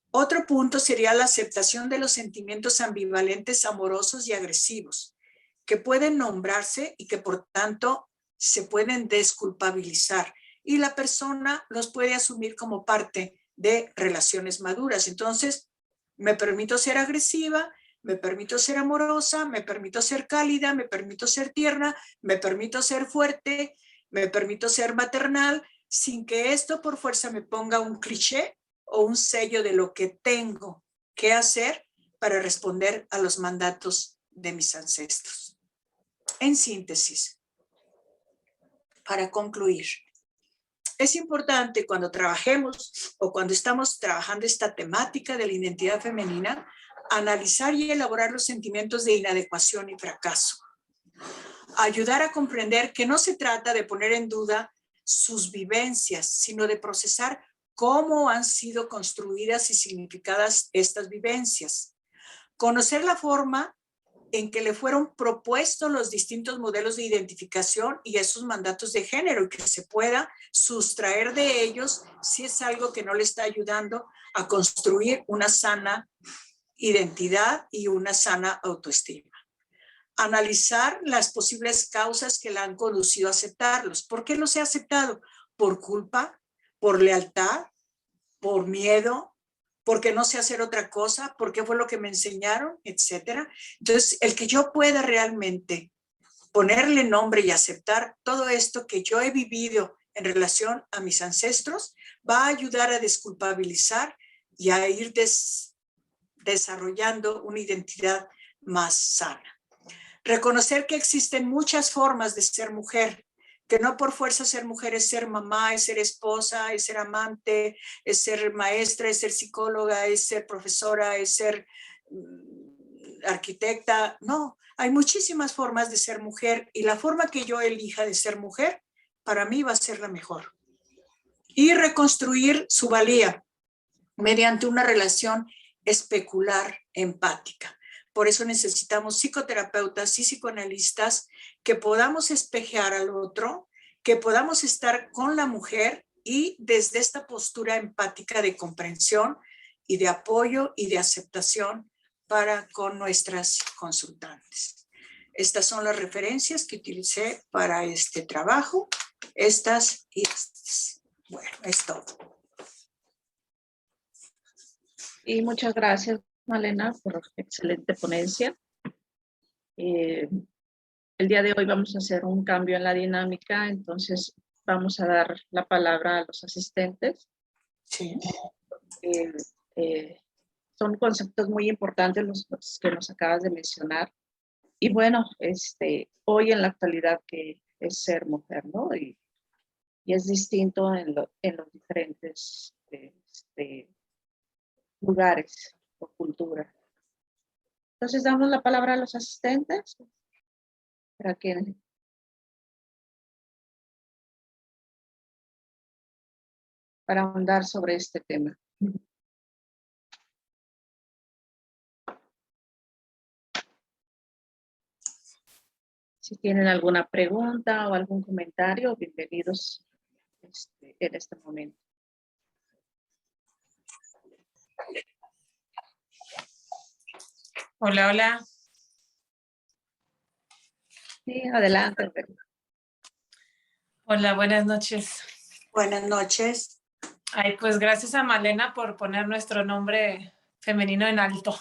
Otro punto sería la aceptación de los sentimientos ambivalentes, amorosos y agresivos, que pueden nombrarse y que por tanto se pueden desculpabilizar y la persona los puede asumir como parte de relaciones maduras. Entonces, me permito ser agresiva, me permito ser amorosa, me permito ser cálida, me permito ser tierna, me permito ser fuerte, me permito ser maternal, sin que esto por fuerza me ponga un cliché o un sello de lo que tengo que hacer para responder a los mandatos de mis ancestros. En síntesis, para concluir, es importante cuando trabajemos o cuando estamos trabajando esta temática de la identidad femenina, analizar y elaborar los sentimientos de inadecuación y fracaso. Ayudar a comprender que no se trata de poner en duda sus vivencias, sino de procesar cómo han sido construidas y significadas estas vivencias. Conocer la forma en que le fueron propuestos los distintos modelos de identificación y esos mandatos de género, y que se pueda sustraer de ellos si es algo que no le está ayudando a construir una sana identidad y una sana autoestima. Analizar las posibles causas que la han conducido a aceptarlos. ¿Por qué los he aceptado? ¿Por culpa? ¿Por lealtad? ¿Por miedo? ¿Porque no sé hacer otra cosa? ¿Porque fue lo que me enseñaron? Etcétera. Entonces, el que yo pueda realmente ponerle nombre y aceptar todo esto que yo he vivido en relación a mis ancestros va a ayudar a desculpabilizar y a ir desarrollando una identidad más sana. Reconocer que existen muchas formas de ser mujer, que no por fuerza ser mujer es ser mamá, es ser esposa, es ser amante, es ser maestra, es ser psicóloga, es ser profesora, es ser arquitecta. No, hay muchísimas formas de ser mujer y la forma que yo elija de ser mujer para mí va a ser la mejor. Y reconstruir su valía mediante una relación especular empática. Por eso necesitamos psicoterapeutas y psicoanalistas que podamos espejear al otro, que podamos estar con la mujer y desde esta postura empática de comprensión y de apoyo y de aceptación para con nuestras consultantes. Estas son las referencias que utilicé para este trabajo, estas y estas. Bueno, es todo. Y muchas gracias, Malena, por excelente ponencia. el día de hoy vamos a hacer un cambio en la dinámica, entonces vamos a dar la palabra a los asistentes. Sí. Son conceptos muy importantes los que nos acabas de mencionar. Y bueno, hoy en la actualidad que es ser mujer, ¿no? Y es distinto en los diferentes lugares o culturas. Entonces damos la palabra a los asistentes para ahondar sobre este tema. Si tienen alguna pregunta o algún comentario, bienvenidos en este momento. Hola, hola. Sí, adelante. Hola, buenas noches. Buenas noches. Ay, pues gracias a Malena por poner nuestro nombre femenino en alto.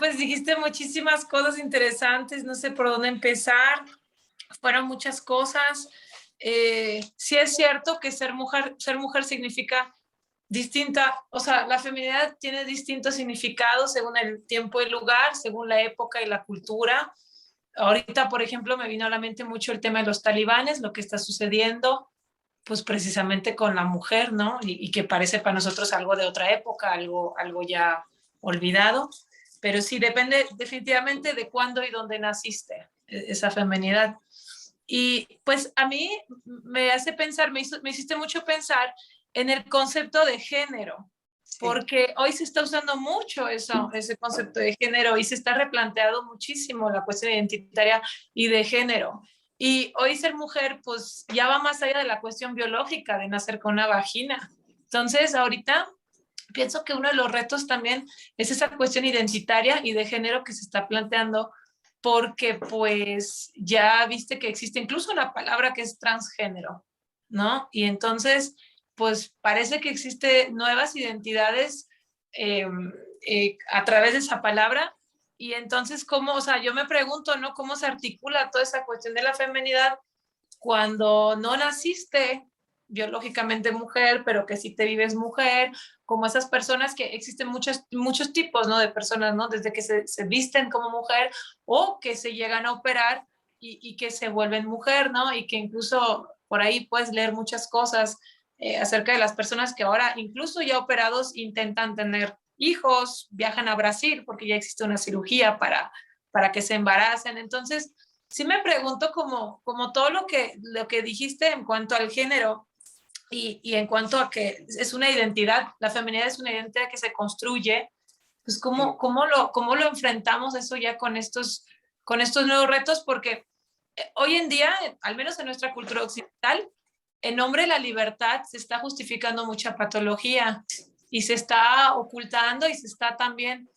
Pues dijiste muchísimas cosas interesantes, no sé por dónde empezar. Fueron muchas cosas. Sí es cierto que ser mujer significa distinta, o sea, la feminidad tiene distintos significados según el tiempo y lugar, según la época y la cultura. Ahorita, por ejemplo, me vino a la mente mucho el tema de los talibanes, lo que está sucediendo, pues precisamente con la mujer, ¿no? Y que parece para nosotros algo de otra época, algo ya olvidado, pero sí depende definitivamente de cuándo y dónde naciste, esa feminidad. Y pues a mí me hace pensar, me hiciste mucho pensar en el concepto de género, porque hoy se está usando mucho ese concepto de género y se está replanteado muchísimo la cuestión identitaria y de género. Y hoy ser mujer, pues ya va más allá de la cuestión biológica de nacer con una vagina. Entonces, ahorita pienso que uno de los retos también es esa cuestión identitaria y de género que se está planteando, porque pues ya viste que existe incluso una palabra que es transgénero, ¿no? Y entonces, pues parece que existen nuevas identidades a través de esa palabra. Y entonces, ¿cómo? O sea, yo me pregunto, ¿no? ¿Cómo se articula toda esa cuestión de la feminidad cuando no naciste biológicamente mujer, pero que sí te vives mujer, como esas personas que existen muchos tipos, ¿no? De personas, ¿no? Desde que se visten como mujer o que se llegan a operar y que se vuelven mujer, ¿no? Y que incluso por ahí puedes leer muchas cosas acerca de las personas que ahora, incluso ya operados, intentan tener hijos, viajan a Brasil porque ya existe una cirugía para que se embaracen. Entonces, sí me pregunto como todo lo que dijiste en cuanto al género y en cuanto a que es una identidad, la feminidad es una identidad que se construye, pues cómo lo enfrentamos eso ya con estos nuevos retos, porque hoy en día, al menos en nuestra cultura occidental, en nombre de la libertad se está justificando mucha patología y se está ocultando y se está también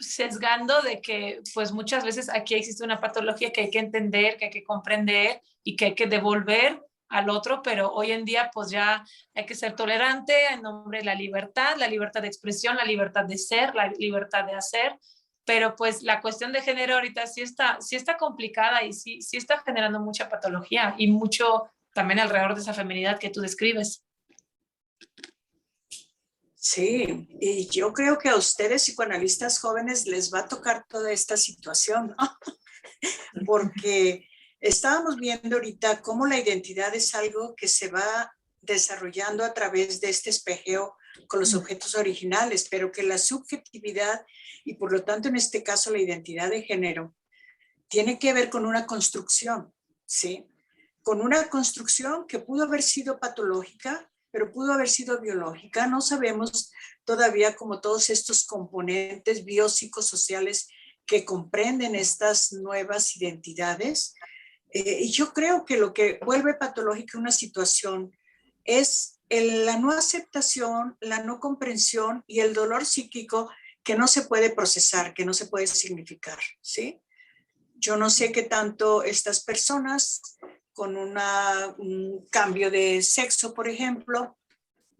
sesgando de que pues muchas veces aquí existe una patología que hay que entender, que hay que comprender y que hay que devolver al otro, pero hoy en día pues ya hay que ser tolerante en nombre de la libertad de expresión, la libertad de ser, la libertad de hacer, pero pues la cuestión de género ahorita sí está complicada y sí está generando mucha patología y mucho también alrededor de esa feminidad que tú describes. Sí, y yo creo que a ustedes psicoanalistas jóvenes les va a tocar toda esta situación, ¿no? Porque estábamos viendo ahorita cómo la identidad es algo que se va desarrollando a través de este espejeo con los objetos originales, pero que la subjetividad y por lo tanto en este caso la identidad de género tiene que ver con una construcción, ¿sí? Con una construcción que pudo haber sido patológica, pero pudo haber sido biológica. No sabemos todavía como todos estos componentes biopsicosociales que comprenden estas nuevas identidades. Y yo creo que lo que vuelve patológica una situación es la no aceptación, la no comprensión y el dolor psíquico que no se puede procesar, que no se puede significar, ¿sí? Yo no sé qué tanto estas personas con un cambio de sexo, por ejemplo,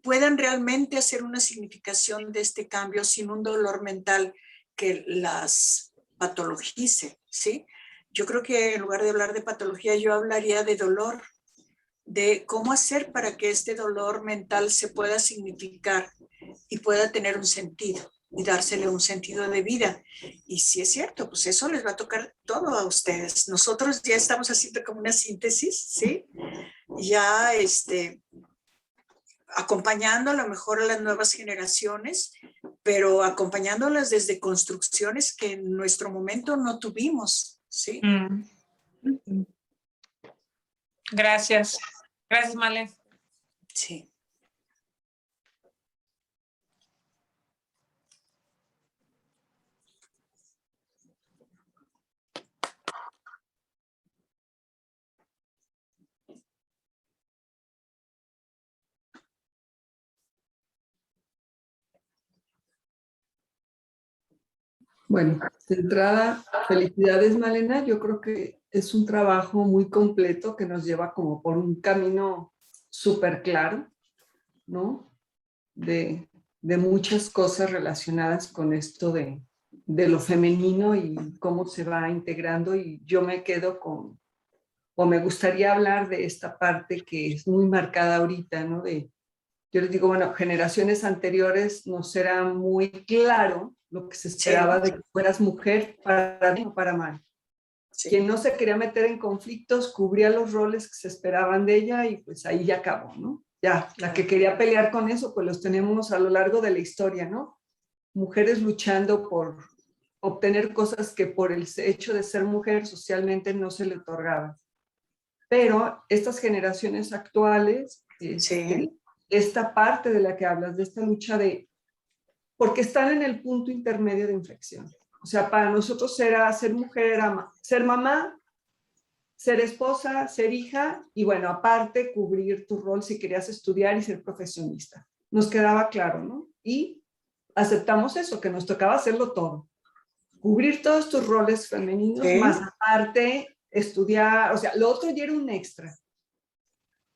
puedan realmente hacer una significación de este cambio sin un dolor mental que las patologice, ¿sí? Yo creo que en lugar de hablar de patología, yo hablaría de dolor, de cómo hacer para que este dolor mental se pueda significar y pueda tener un sentido y dársele un sentido de vida. Y si es cierto, pues eso les va a tocar todo a ustedes. Nosotros ya estamos haciendo como una síntesis, ¿sí? Ya acompañando a lo mejor a las nuevas generaciones, pero acompañándolas desde construcciones que en nuestro momento no tuvimos, ¿sí? Gracias. Gracias, Male. Sí. Bueno, de entrada, felicidades, Malena. Yo creo que es un trabajo muy completo que nos lleva como por un camino súper claro, ¿no? De muchas cosas relacionadas con esto de lo femenino y cómo se va integrando. Y yo me quedo con, o me gustaría hablar de esta parte que es muy marcada ahorita, ¿no? Yo les digo, bueno, generaciones anteriores nos era muy claro lo que se esperaba de que fueras mujer para bien o para mal. Sí. Quien no se quería meter en conflictos cubría los roles que se esperaban de ella y pues ahí ya acabó, ¿no? Ya, la que quería pelear con eso, pues los tenemos a lo largo de la historia, ¿no? Mujeres luchando por obtener cosas que por el hecho de ser mujer socialmente no se le otorgaban. Pero estas generaciones actuales, Sí. esta parte de la que hablas, de esta lucha porque están en el punto intermedio de inflexión. O sea, para nosotros era ser mujer, ser mamá, ser esposa, ser hija y bueno, aparte cubrir tu rol si querías estudiar y ser profesionista. Nos quedaba claro, ¿no? Y aceptamos eso, que nos tocaba hacerlo todo. Cubrir todos tus roles femeninos, Sí. más aparte estudiar, o sea, lo otro ya era un extra.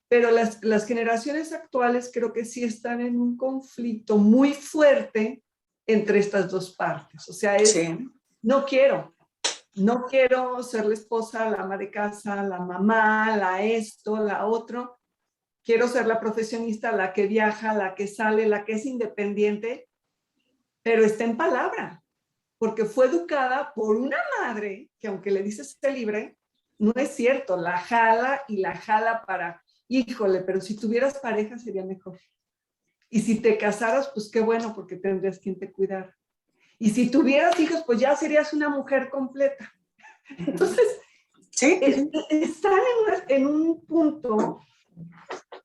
Pero las generaciones actuales creo que sí están en un conflicto muy fuerte entre estas dos partes. O sea, Sí. no quiero ser la esposa, la ama de casa, la mamá, la esto, la otro. Quiero ser la profesionista, la que viaja, la que sale, la que es independiente, pero está en palabra, porque fue educada por una madre que aunque le dices esté libre, no es cierto, la jala para, híjole, pero si tuvieras pareja sería mejor. Y si te casaras, pues qué bueno, porque tendrías quien te cuidara. Y si tuvieras hijos, pues ya serías una mujer completa. Entonces, sí, están en un punto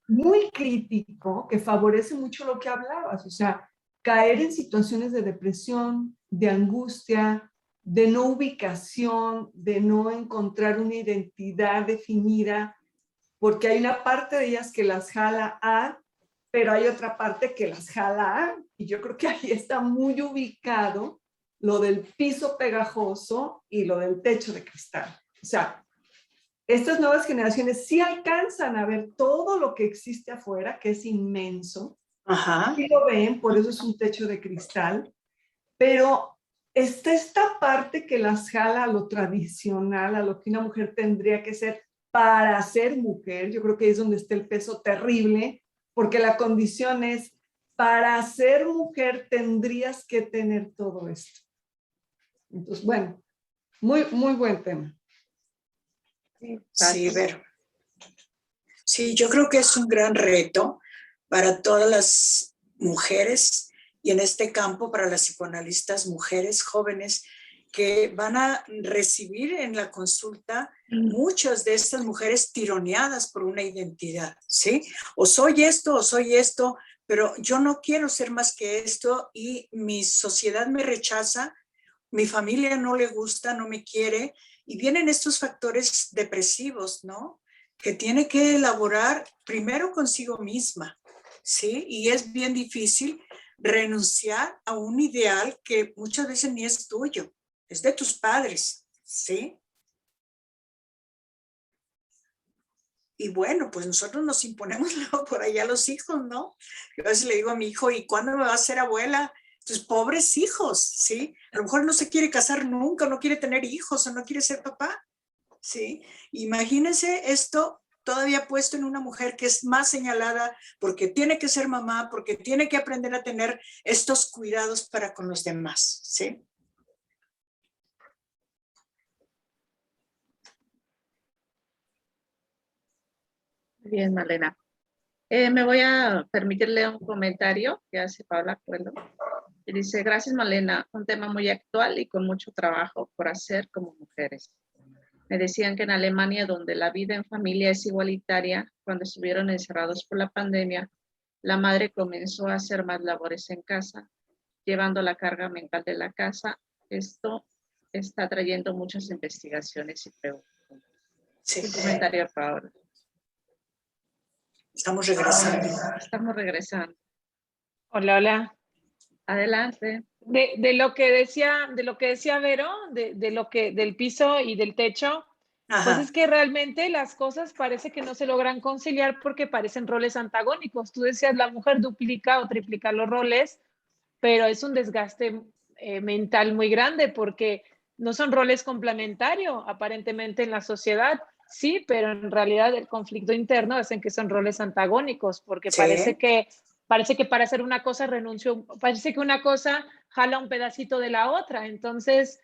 muy crítico que favorece mucho lo que hablabas, o sea, caer en situaciones de depresión, de angustia, de no ubicación, de no encontrar una identidad definida, porque hay una parte de ellas que las jala a, pero hay otra parte que las jala a, y yo creo que ahí está muy ubicado lo del piso pegajoso y lo del techo de cristal. O sea, estas nuevas generaciones sí alcanzan a ver todo lo que existe afuera, que es inmenso. Ajá. Sí lo ven, por eso es un techo de cristal, pero está esta parte que las jala a lo tradicional, a lo que una mujer tendría que ser para ser mujer. Yo creo que ahí es donde está el peso terrible, porque la condición es, para ser mujer tendrías que tener todo esto. Entonces, bueno, muy, muy buen tema. Sí, Vero. Sí, yo creo que es un gran reto para todas las mujeres y en este campo para las psicoanalistas mujeres jóvenes que van a recibir en la consulta muchas de estas mujeres tironeadas por una identidad, ¿sí? O soy esto, pero yo no quiero ser más que esto y mi sociedad me rechaza, mi familia no le gusta, no me quiere y vienen estos factores depresivos, ¿no? Que tiene que elaborar primero consigo misma, ¿sí? Y es bien difícil renunciar a un ideal que muchas veces ni es tuyo, es de tus padres, ¿sí? Y bueno, pues nosotros nos imponemos luego por allá a los hijos, ¿no? Yo a veces le digo a mi hijo, ¿y cuándo me vas a ser abuela? Entonces, pobres hijos, ¿sí? A lo mejor no se quiere casar nunca, no quiere tener hijos o no quiere ser papá, ¿sí? Imagínense esto todavía puesto en una mujer que es más señalada porque tiene que ser mamá, porque tiene que aprender a tener estos cuidados para con los demás, ¿sí? Bien, Malena. Me voy a permitir leer un comentario que hace Paula Cuelo. Y dice, gracias Malena, un tema muy actual y con mucho trabajo por hacer como mujeres. Me decían que en Alemania, donde la vida en familia es igualitaria, cuando estuvieron encerrados por la pandemia, la madre comenzó a hacer más labores en casa, llevando la carga mental de la casa. Esto está trayendo muchas investigaciones y preguntas. Sí. Un comentario, Paula. Estamos regresando. Estamos regresando. Hola, hola. Adelante. De lo que decía Vero, del piso y del techo, Ajá. pues es que realmente las cosas parece que no se logran conciliar porque parecen roles antagónicos. Tú decías, la mujer duplica o triplica los roles, pero es un desgaste mental muy grande porque no son roles complementarios aparentemente en la sociedad. Sí, pero en realidad el conflicto interno hacen que son roles antagónicos porque Sí. parece que para hacer una cosa renuncio, parece que una cosa jala un pedacito de la otra. Entonces,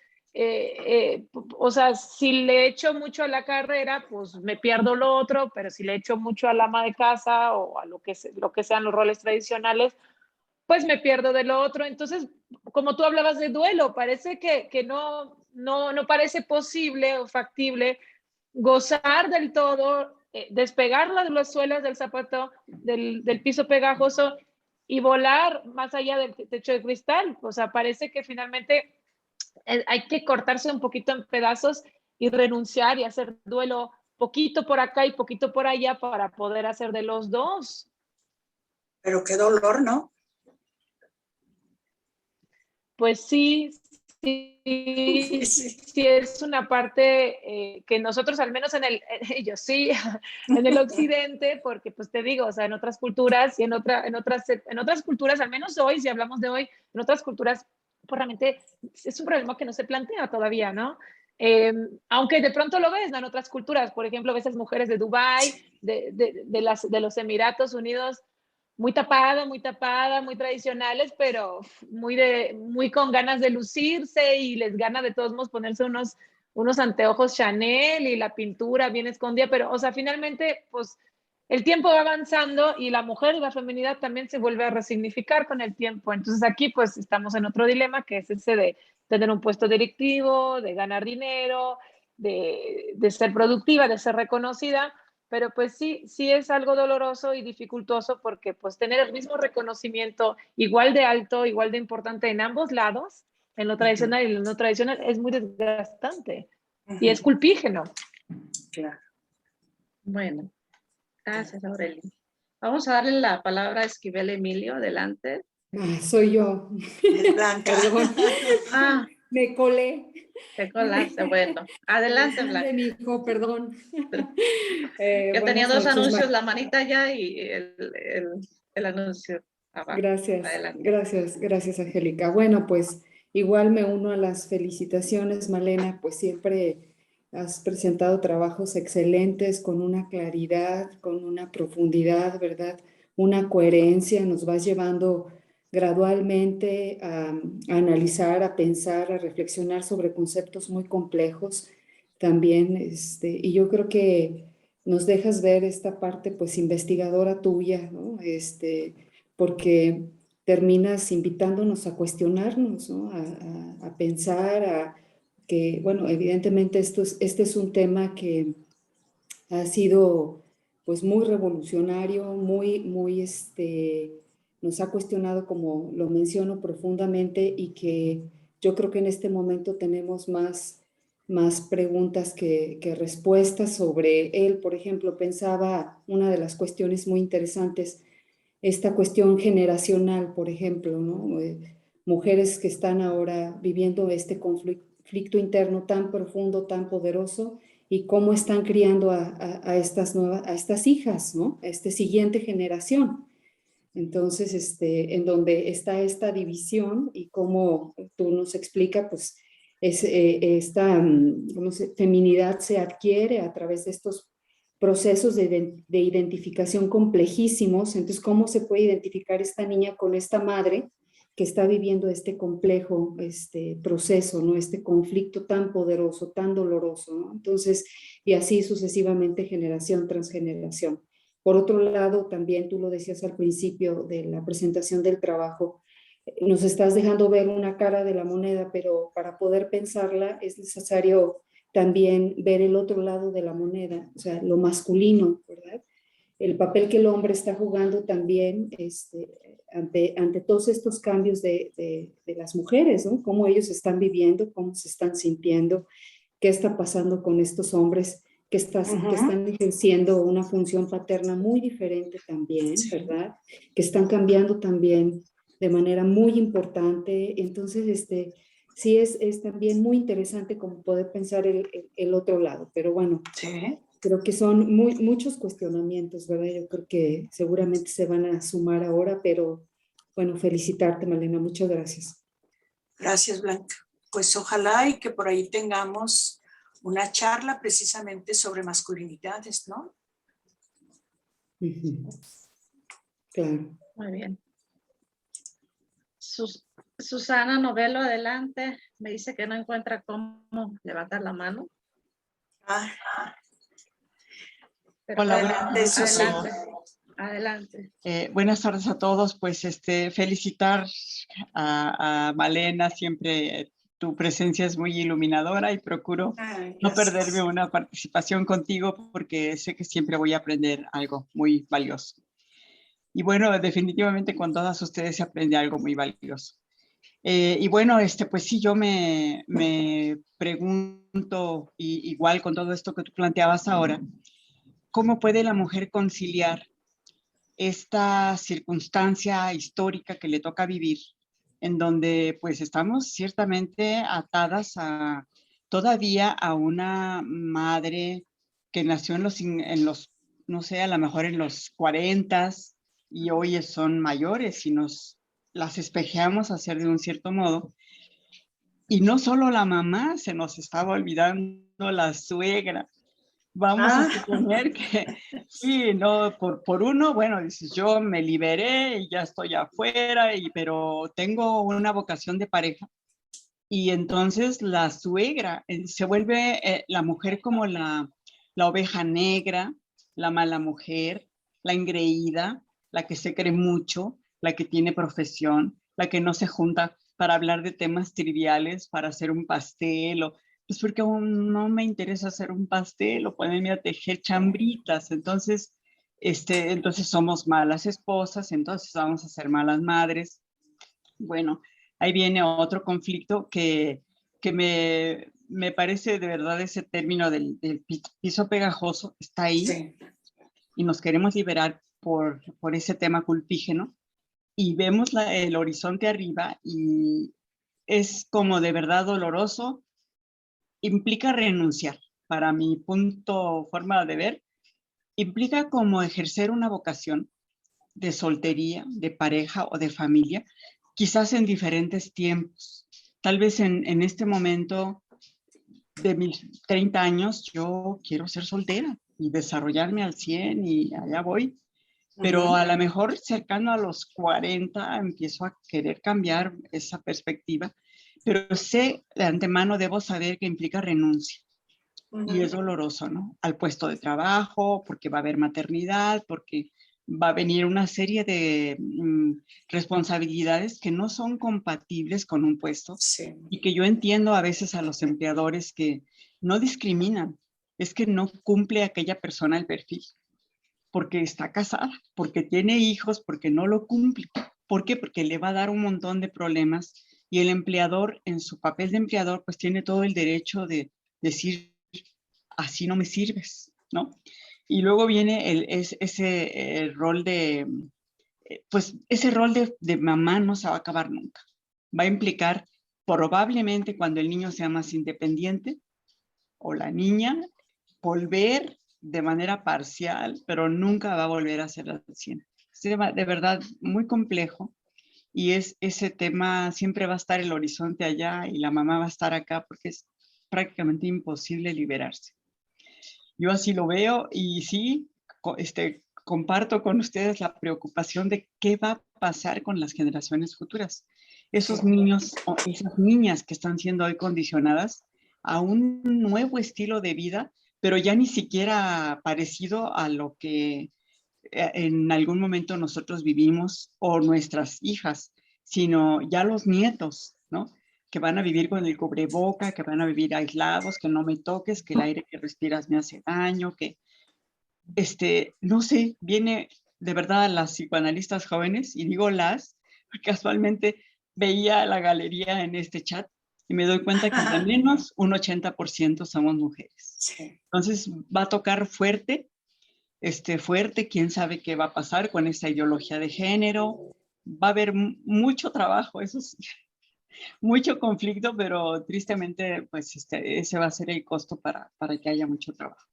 o sea, si le echo mucho a la carrera, pues me pierdo lo otro, pero si le echo mucho al ama de casa o a lo que sean los roles tradicionales, pues me pierdo de lo otro. Entonces, como tú hablabas de duelo, parece que no parece posible o factible gozar del todo, despegar las suelas del zapato, del piso pegajoso y volar más allá del techo de cristal. O sea, parece que finalmente hay que cortarse un poquito en pedazos y renunciar y hacer duelo poquito por acá y poquito por allá para poder hacer de los dos. Pero qué dolor, ¿no? Pues sí, es una parte que nosotros, al menos ellos sí, en el occidente, porque pues te digo, o sea, en otras culturas y en otras culturas, al menos hoy, si hablamos de hoy, en otras culturas, pues realmente es un problema que no se plantea todavía, ¿no? Aunque de pronto lo ves, ¿no? En otras culturas, por ejemplo, ves a mujeres de Dubái, de los Emiratos Unidos, muy tapada, muy tradicionales, pero muy con ganas de lucirse y les gana de todos modos ponerse unos anteojos Chanel y la pintura bien escondida, pero, o sea, finalmente, pues, el tiempo va avanzando y la mujer y la feminidad también se vuelve a resignificar con el tiempo. Entonces aquí, pues, estamos en otro dilema, que es ese de tener un puesto directivo, de ganar dinero, de ser productiva, de ser reconocida, pero pues sí es algo doloroso y dificultoso porque pues tener el mismo reconocimiento igual de alto, igual de importante en ambos lados, en lo tradicional y en lo no tradicional, es muy desgastante y es culpígeno. Claro. Bueno, gracias, Aureli. Vamos a darle la palabra a Esquivel Emilio. Adelante. Soy yo. Blanca. Perdón. Me colé. Te colaste, bueno. Adelante, Blanca. De mi hijo, perdón. Que tenía dos noches, anuncios, la manita ya y el anuncio abajo. Gracias, Angélica. Bueno, pues igual me uno a las felicitaciones, Malena, pues siempre has presentado trabajos excelentes con una claridad, con una profundidad, ¿verdad? Una coherencia, nos vas llevando gradualmente a analizar, a pensar, a reflexionar sobre conceptos muy complejos también, y yo creo que nos dejas ver esta parte pues investigadora tuya, ¿no? Porque terminas invitándonos a cuestionarnos, ¿no? A pensar, que, bueno, evidentemente este es un tema que ha sido pues muy revolucionario, nos ha cuestionado, como lo menciono, profundamente, y que yo creo que en este momento tenemos más preguntas que respuestas sobre él. Por ejemplo, pensaba una de las cuestiones muy interesantes, esta cuestión generacional, por ejemplo, ¿no? Mujeres que están ahora viviendo este conflicto interno tan profundo, tan poderoso, y cómo están criando a estas hijas, ¿no? A esta siguiente generación. Entonces, en donde está esta división y como tú nos explicas, pues esta feminidad se adquiere a través de estos procesos de identificación complejísimos. Entonces, ¿cómo se puede identificar esta niña con esta madre que está viviendo este complejo proceso, ¿no? Este conflicto tan poderoso, tan doloroso, ¿no? Entonces, y así sucesivamente, generación tras generación. Por otro lado, también tú lo decías al principio de la presentación del trabajo, nos estás dejando ver una cara de la moneda, pero para poder pensarla es necesario también ver el otro lado de la moneda, o sea, lo masculino, ¿verdad? El papel que el hombre está jugando también ante todos estos cambios de las mujeres, ¿no? Cómo ellos están viviendo, cómo se están sintiendo, qué está pasando con estos hombres que están ejerciendo una función paterna muy diferente también, ¿verdad? Que están cambiando también de manera muy importante. Entonces, sí es también muy interesante como poder pensar el otro lado, pero bueno, Sí. creo que son muchos cuestionamientos, ¿verdad? Yo creo que seguramente se van a sumar ahora, pero bueno, felicitarte, Malena, muchas gracias. Gracias, Blanca. Pues ojalá y que por ahí tengamos una charla precisamente sobre masculinidades, ¿no? Claro. Muy bien. Susana Novelo, adelante. Me dice que no encuentra cómo levantar la mano. Pero Hola, adelante, Susana. Adelante. Buenas tardes a todos. Pues felicitar a Malena, siempre tu presencia es muy iluminadora y procuro no perderme una participación contigo porque sé que siempre voy a aprender algo muy valioso. Y bueno, definitivamente con todas ustedes se aprende algo muy valioso. Y bueno, pues sí, yo me pregunto, igual con todo esto que tú planteabas ahora, ¿cómo puede la mujer conciliar esta circunstancia histórica que le toca vivir, en donde pues estamos ciertamente atadas todavía a una madre que nació en los, no sé, a lo mejor en los 40s y hoy son mayores y nos las espejeamos a hacer de un cierto modo? Y no solo la mamá, se nos estaba olvidando la suegra. Vamos a suponer que sí, no, por uno, bueno, dices, yo me liberé y ya estoy afuera, pero tengo una vocación de pareja. Y entonces la suegra se vuelve la mujer como la oveja negra, la mala mujer, la engreída, la que se cree mucho, la que tiene profesión, la que no se junta para hablar de temas triviales, para hacer un pastel o pues porque aún no me interesa hacer un pastel o ponerme a tejer chambritas. Entonces, entonces somos malas esposas, entonces vamos a ser malas madres. Bueno, ahí viene otro conflicto que me parece de verdad ese término del piso pegajoso, está ahí, sí. Y nos queremos liberar por ese tema culpígeno y vemos el horizonte arriba y es como de verdad doloroso, implica renunciar. Para mi forma de ver, implica como ejercer una vocación de soltería, de pareja o de familia, quizás en diferentes tiempos. Tal vez en este momento de mis 30 años yo quiero ser soltera y desarrollarme al 100 y allá voy. Pero a lo mejor cercano a los 40 empiezo a querer cambiar esa perspectiva, pero sé de antemano, debo saber que implica renuncia. Y es doloroso, ¿no? Al puesto de trabajo, porque va a haber maternidad, porque va a venir una serie de responsabilidades que no son compatibles con un puesto. Sí. Y que yo entiendo a veces a los empleadores que no discriminan, es que no cumple aquella persona el perfil, porque está casada, porque tiene hijos, porque no lo cumple. ¿Por qué? Porque le va a dar un montón de problemas y el empleador, en su papel de empleador, pues tiene todo el derecho de decir, así no me sirves, ¿no? Y luego viene ese rol de, pues ese rol de mamá no se va a acabar nunca. Va a implicar probablemente cuando el niño sea más independiente o la niña, volver de manera parcial, pero nunca va a volver a ser al 100. Es un tema de verdad muy complejo y ese tema siempre va a estar el horizonte allá y la mamá va a estar acá porque es prácticamente imposible liberarse. Yo así lo veo y sí, comparto con ustedes la preocupación de qué va a pasar con las generaciones futuras. Esos niños o esas niñas que están siendo hoy condicionadas a un nuevo estilo de vida, pero ya ni siquiera parecido a lo que en algún momento nosotros vivimos o nuestras hijas, sino ya los nietos, ¿no? Que van a vivir con el cubreboca, que van a vivir aislados, que no me toques, que el aire que respiras me hace daño, que, no sé, viene de verdad a las psicoanalistas jóvenes, y digo casualmente veía la galería en este chat y me doy cuenta que al menos un 80% somos mujeres. Sí. Entonces va a tocar fuerte, fuerte, quién sabe qué va a pasar con esta ideología de género. Va a haber mucho trabajo, eso sí, mucho conflicto, pero tristemente, pues ese va a ser el costo para que haya mucho trabajo.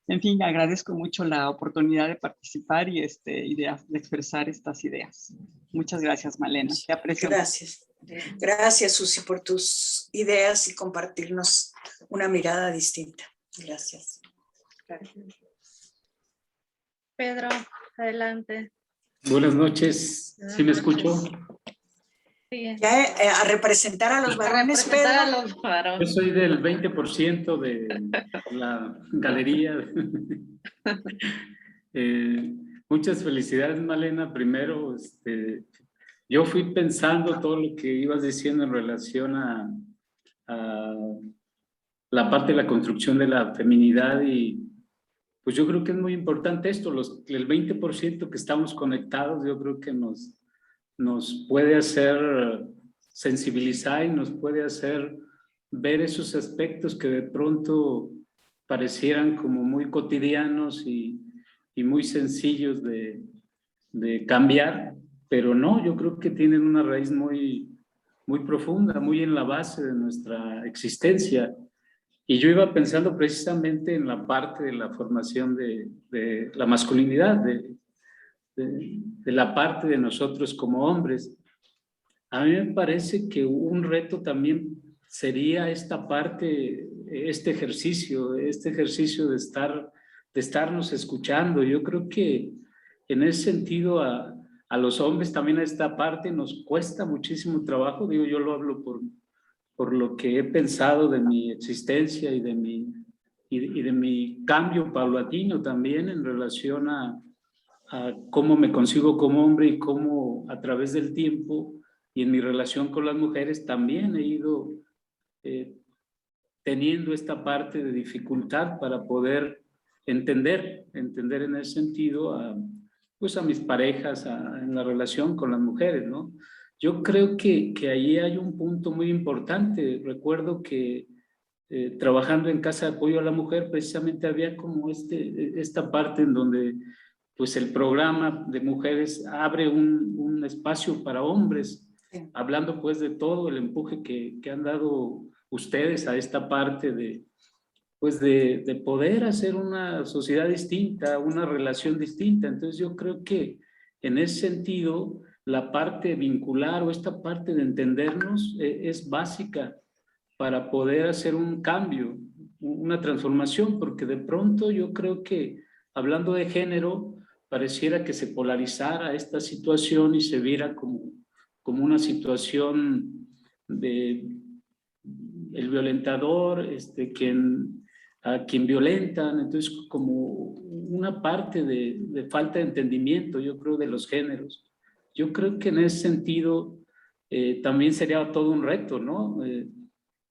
En fin, agradezco mucho la oportunidad de participar y de expresar estas ideas. Muchas gracias, Malena. Te aprecio. Gracias. Gracias, Susi, por tus ideas y compartirnos una mirada distinta. Gracias. Pedro, adelante. Buenas noches. ¿Sí me escucho? Sí. Ya a representar a los varones, Pedro. Representar a los Yo varones. soy del 20% de la galería. Muchas felicidades, Malena. Primero, yo fui pensando todo lo que ibas diciendo en relación a la parte de la construcción de la feminidad y pues yo creo que es muy importante esto, el 20% que estamos conectados, yo creo que nos puede hacer sensibilizar y nos puede hacer ver esos aspectos que de pronto parecieran como muy cotidianos y muy sencillos de cambiar, pero no, yo creo que tienen una raíz muy, muy profunda, muy en la base de nuestra existencia. Y yo iba pensando precisamente en la parte de la formación de la masculinidad, de la parte de nosotros como hombres. A mí me parece que un reto también sería esta parte, este ejercicio de estarnos escuchando. Yo creo que en ese sentido a los hombres también a esta parte nos cuesta muchísimo trabajo. Digo, yo lo hablo por lo que he pensado de mi existencia y de mi cambio paulatino también en relación a cómo me concibo como hombre y cómo a través del tiempo y en mi relación con las mujeres también he ido teniendo esta parte de dificultad para poder entender en ese sentido pues a mis parejas, en la relación con las mujeres, ¿no? Yo creo que ahí hay un punto muy importante. Recuerdo que trabajando en Casa de Apoyo a la Mujer, precisamente había como esta parte en donde pues el programa de mujeres abre un espacio para hombres, hablando pues de todo el empuje que han dado ustedes a esta parte de poder hacer una sociedad distinta, una relación distinta. Entonces yo creo que en ese sentido la parte vincular o esta parte de entendernos es básica para poder hacer un cambio, una transformación, porque de pronto yo creo que hablando de género pareciera que se polarizara esta situación y se viera como una situación de el violentador, a quien violentan, entonces como una parte de falta de entendimiento, yo creo, de los géneros. Yo creo que en ese sentido también sería todo un reto, ¿no?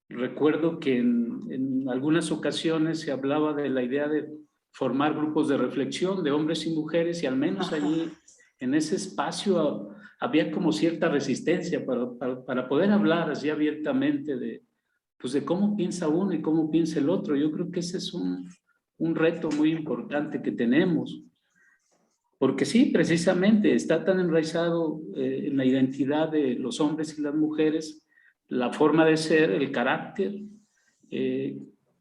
Recuerdo que en algunas ocasiones se hablaba de la idea de formar grupos de reflexión de hombres y mujeres y al menos allí en ese espacio había como cierta resistencia para poder hablar así abiertamente de cómo piensa uno y cómo piensa el otro. Yo creo que ese es un reto muy importante que tenemos. Porque sí, precisamente está tan enraizado en la identidad de los hombres y las mujeres, la forma de ser, el carácter,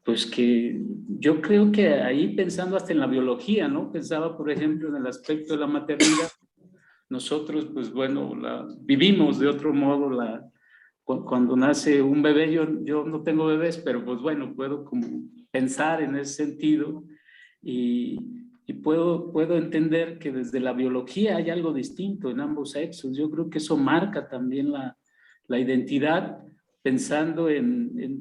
pues que yo creo que ahí pensando hasta en la biología, ¿no? Pensaba, por ejemplo, en el aspecto de la maternidad, nosotros, pues bueno, vivimos de otro modo cuando nace un bebé. Yo no tengo bebés, pero pues bueno, puedo como pensar en ese sentido y puedo entender que desde la biología hay algo distinto en ambos sexos. Yo creo que eso marca también la identidad, pensando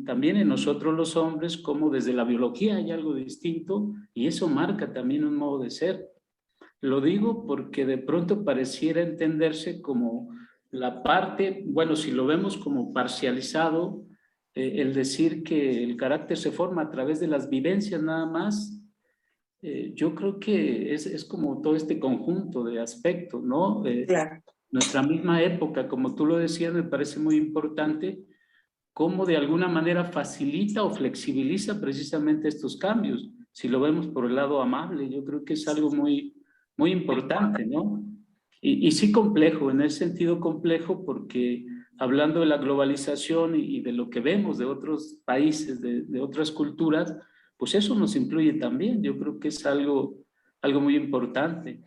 también en nosotros los hombres, como desde la biología hay algo distinto y eso marca también un modo de ser. Lo digo porque de pronto pareciera entenderse como la parte, bueno, si lo vemos como parcializado, el decir que el carácter se forma a través de las vivencias nada más. Yo creo que es como todo este conjunto de aspectos, ¿no? Claro. Nuestra misma época, como tú lo decías, me parece muy importante cómo de alguna manera facilita o flexibiliza precisamente estos cambios. Si lo vemos por el lado amable, yo creo que es algo muy, muy importante, ¿no? Y sí complejo, en ese sentido complejo, porque hablando de la globalización y de lo que vemos de otros países, de otras culturas, pues eso nos influye también. Yo creo que es algo muy importante.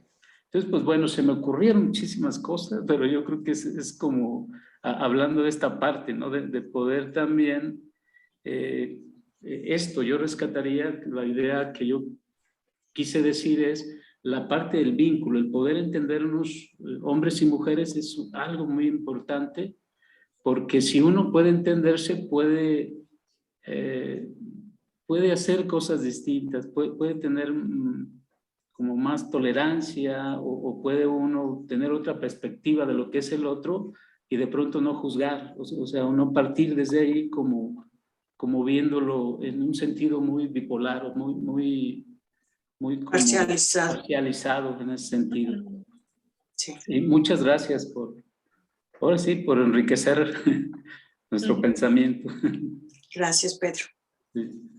Entonces, pues bueno, se me ocurrieron muchísimas cosas, pero yo creo que es como hablando de esta parte, ¿no? De poder también, esto yo rescataría, la idea que yo quise decir es la parte del vínculo, el poder entendernos hombres y mujeres es algo muy importante, porque si uno puede entenderse, puede hacer cosas distintas, puede tener como más tolerancia o puede uno tener otra perspectiva de lo que es el otro y de pronto no juzgar, o sea, no partir desde ahí como viéndolo en un sentido muy bipolar o muy como parcializado en ese sentido. Sí. Y muchas gracias ahora sí, por enriquecer nuestro pensamiento. Gracias, Pedro. Sí.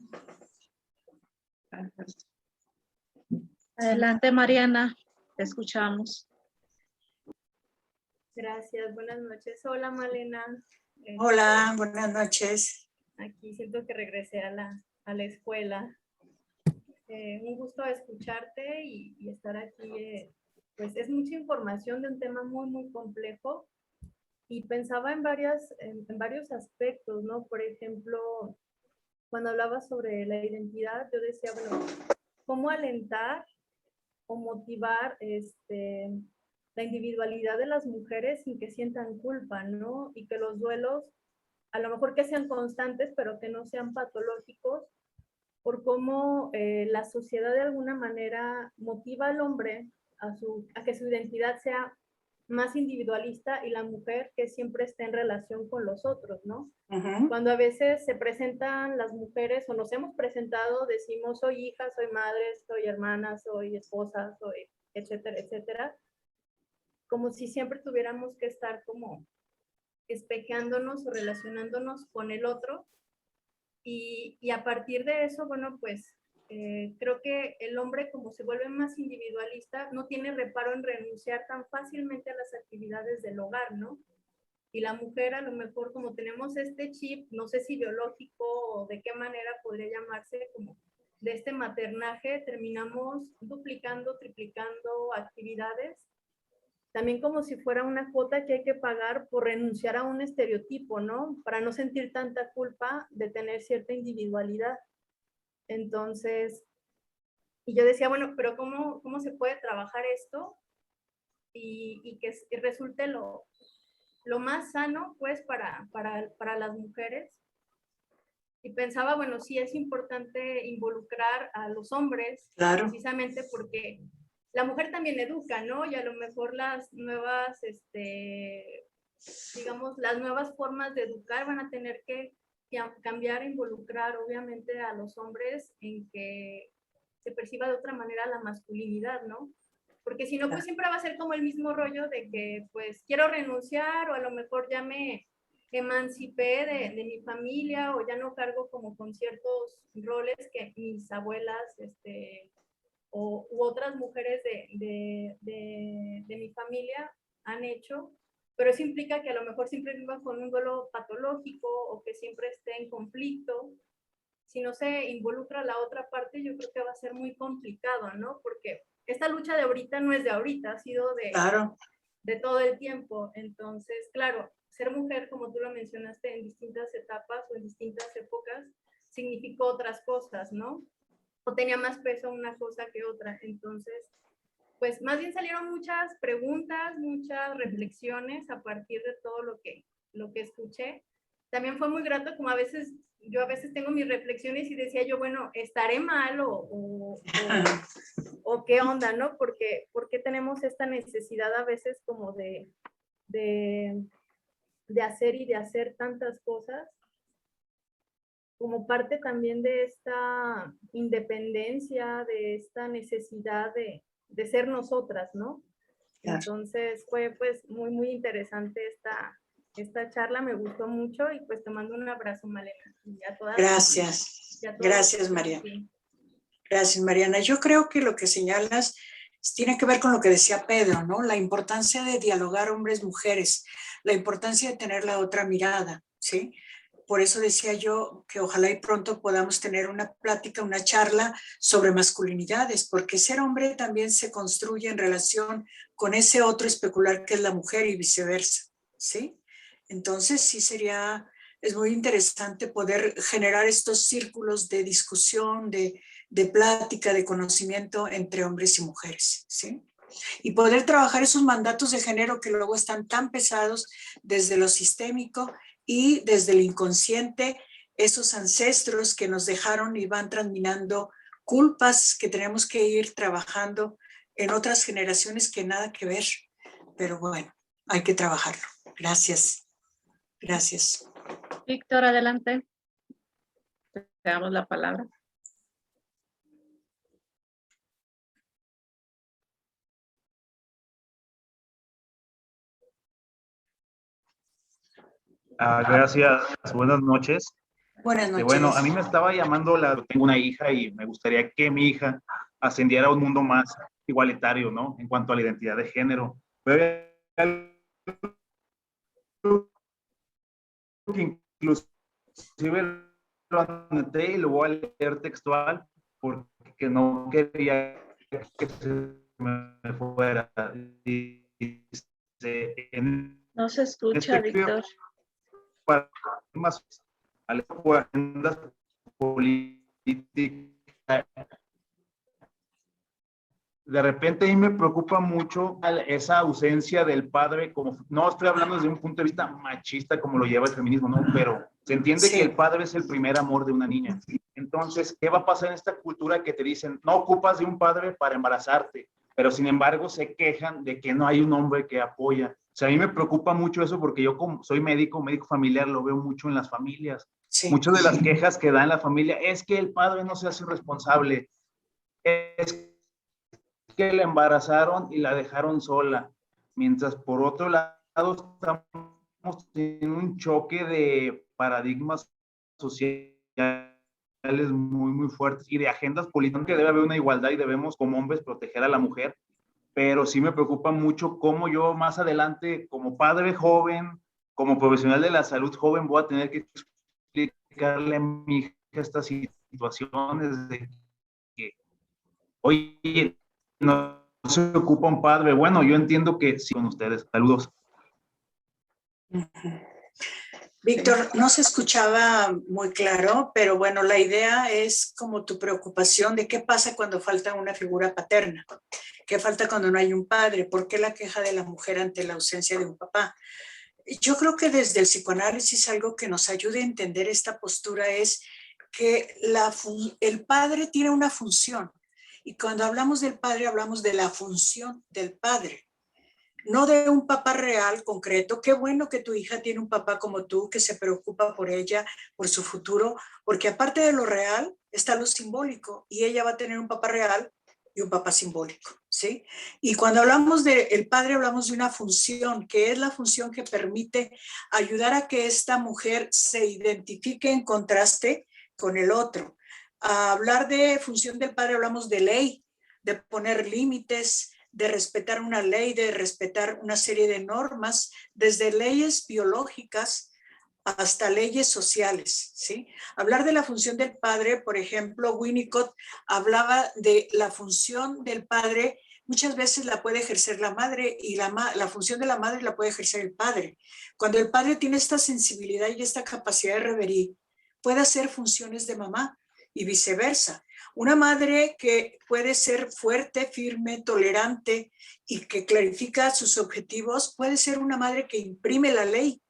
Adelante, Mariana, te escuchamos. Gracias, buenas noches. Hola, Malena. Hola, buenas noches. Aquí siento que regresé a la escuela. Un gusto escucharte y estar aquí. Pues es mucha información de un tema muy, muy complejo y pensaba en varios aspectos, ¿no? Por ejemplo, cuando hablabas sobre la identidad, yo decía, bueno, ¿cómo alentar o motivar la individualidad de las mujeres sin que sientan culpa, ¿no? Y que los duelos, a lo mejor que sean constantes, pero que no sean patológicos, por cómo la sociedad de alguna manera motiva al hombre a que su identidad sea más individualista y la mujer que siempre esté en relación con los otros, ¿no? Uh-huh. Cuando a veces se presentan las mujeres o nos hemos presentado, decimos soy hija, soy madre, soy hermana, soy esposa, soy etcétera, etcétera, como si siempre tuviéramos que estar como espejeándonos o relacionándonos con el otro y a partir de eso, bueno, pues creo que el hombre como se vuelve más individualista no tiene reparo en renunciar tan fácilmente a las actividades del hogar, ¿no? Y la mujer a lo mejor como tenemos este chip, no sé si biológico o de qué manera podría llamarse como de este maternaje, terminamos duplicando, triplicando actividades, también como si fuera una cuota que hay que pagar por renunciar a un estereotipo, ¿no? Para no sentir tanta culpa de tener cierta individualidad. Entonces, y yo decía, bueno, pero ¿cómo se puede trabajar esto? Y que resulte lo más sano, pues, para las mujeres. Y pensaba, bueno, sí es importante involucrar a los hombres, claro, precisamente porque la mujer también educa, ¿no? Y a lo mejor las nuevas, digamos, las nuevas formas de educar van a tener que cambiar e involucrar, obviamente, a los hombres en que se perciba de otra manera la masculinidad, ¿no? Porque si no, pues siempre va a ser como el mismo rollo de que, pues, quiero renunciar o a lo mejor ya me emancipé de mi familia o ya no cargo como con ciertos roles que mis abuelas u otras mujeres de mi familia han hecho, pero eso implica que a lo mejor siempre viva con un duelo patológico o que siempre esté en conflicto. Si no se involucra la otra parte, yo creo que va a ser muy complicado, ¿no? Porque esta lucha de ahorita no es de ahorita, ha sido claro, de todo el tiempo. Entonces, claro, ser mujer, como tú lo mencionaste, en distintas etapas o en distintas épocas, significó otras cosas, ¿no? O tenía más peso una cosa que otra. Entonces, pues más bien salieron muchas preguntas, muchas reflexiones a partir de todo lo que escuché. También fue muy grato, como yo a veces tengo mis reflexiones y decía yo, bueno, ¿estaré mal o qué onda, no? Porque tenemos esta necesidad a veces como de hacer y de hacer tantas cosas, como parte también de esta independencia, de esta necesidad de ser nosotras, ¿no? Claro. Entonces fue pues muy, muy interesante esta charla, me gustó mucho y pues te mando un abrazo, Malena. Y a todas, Gracias. y a todos. Gracias, Mariana. Sí. Gracias, Mariana. Yo creo que lo que señalas tiene que ver con lo que decía Pedro, ¿no? La importancia de dialogar hombres-mujeres, la importancia de tener la otra mirada, ¿sí? Por eso decía yo que ojalá y pronto podamos tener una plática, una charla sobre masculinidades, porque ser hombre también se construye en relación con ese otro especular que es la mujer y viceversa, ¿sí? Entonces sí es muy interesante poder generar estos círculos de discusión, de plática, de conocimiento entre hombres y mujeres, ¿sí? Y poder trabajar esos mandatos de género que luego están tan pesados desde lo sistémico y desde el inconsciente, esos ancestros que nos dejaron y van transminando culpas que tenemos que ir trabajando en otras generaciones que nada que ver. Pero bueno, hay que trabajarlo. Gracias. Gracias. Víctor, adelante. Te damos la palabra. Gracias, buenas noches. Buenas noches. Bueno, a mí me estaba llamando, tengo una hija y me gustaría que mi hija ascendiera a un mundo más igualitario, ¿no? En cuanto a la identidad de género. Pero que inclusive lo anoté y lo voy a leer textual porque no quería que se me fuera. No se escucha, Víctor. Para más agendas políticas. De repente ahí me preocupa mucho esa ausencia del padre, como no estoy hablando desde un punto de vista machista como lo lleva el feminismo, no, pero se entiende que el padre es el primer amor de una niña. Entonces, ¿qué va a pasar en esta cultura que te dicen no ocupas de un padre para embarazarte? Pero sin embargo se quejan de que no hay un hombre que apoya. O sea, a mí me preocupa mucho eso porque yo como soy médico familiar, lo veo mucho en las familias. Sí. Muchas de las quejas que da en la familia es que el padre no se hace responsable, es que la embarazaron y la dejaron sola, mientras por otro lado estamos en un choque de paradigmas sociales muy, muy fuertes y de agendas políticas que debe haber una igualdad y debemos como hombres proteger a la mujer, pero sí me preocupa mucho cómo yo más adelante, como padre joven, como profesional de la salud joven, voy a tener que explicarle a mi hija estas situaciones de que, oye, no se ocupa un padre. Bueno, yo entiendo que sí con ustedes. Saludos. Víctor, no se escuchaba muy claro, pero bueno, la idea es como tu preocupación de qué pasa cuando falta una figura paterna, qué falta cuando no hay un padre, por qué la queja de la mujer ante la ausencia de un papá. Yo creo que desde el psicoanálisis algo que nos ayude a entender esta postura es que el padre tiene una función. Y cuando hablamos del padre, hablamos de la función del padre, no de un papá real, concreto. Qué bueno que tu hija tiene un papá como tú, que se preocupa por ella, por su futuro, porque aparte de lo real está lo simbólico, y ella va a tener un papá real y un papá simbólico, ¿sí? Y cuando hablamos del padre, hablamos de una función, que es la función que permite ayudar a que esta mujer se identifique en contraste con el otro. A hablar de función del padre hablamos de ley, de poner límites, de respetar una ley, de respetar una serie de normas, desde leyes biológicas hasta leyes sociales, ¿sí? Hablar de la función del padre, por ejemplo, Winnicott hablaba de la función del padre muchas veces la puede ejercer la madre y la función de la madre la puede ejercer el padre. Cuando el padre tiene esta sensibilidad y esta capacidad de reverir, puede hacer funciones de mamá y viceversa. Una madre que puede ser fuerte, firme, tolerante y que clarifica sus objetivos, puede ser una madre que imprime la ley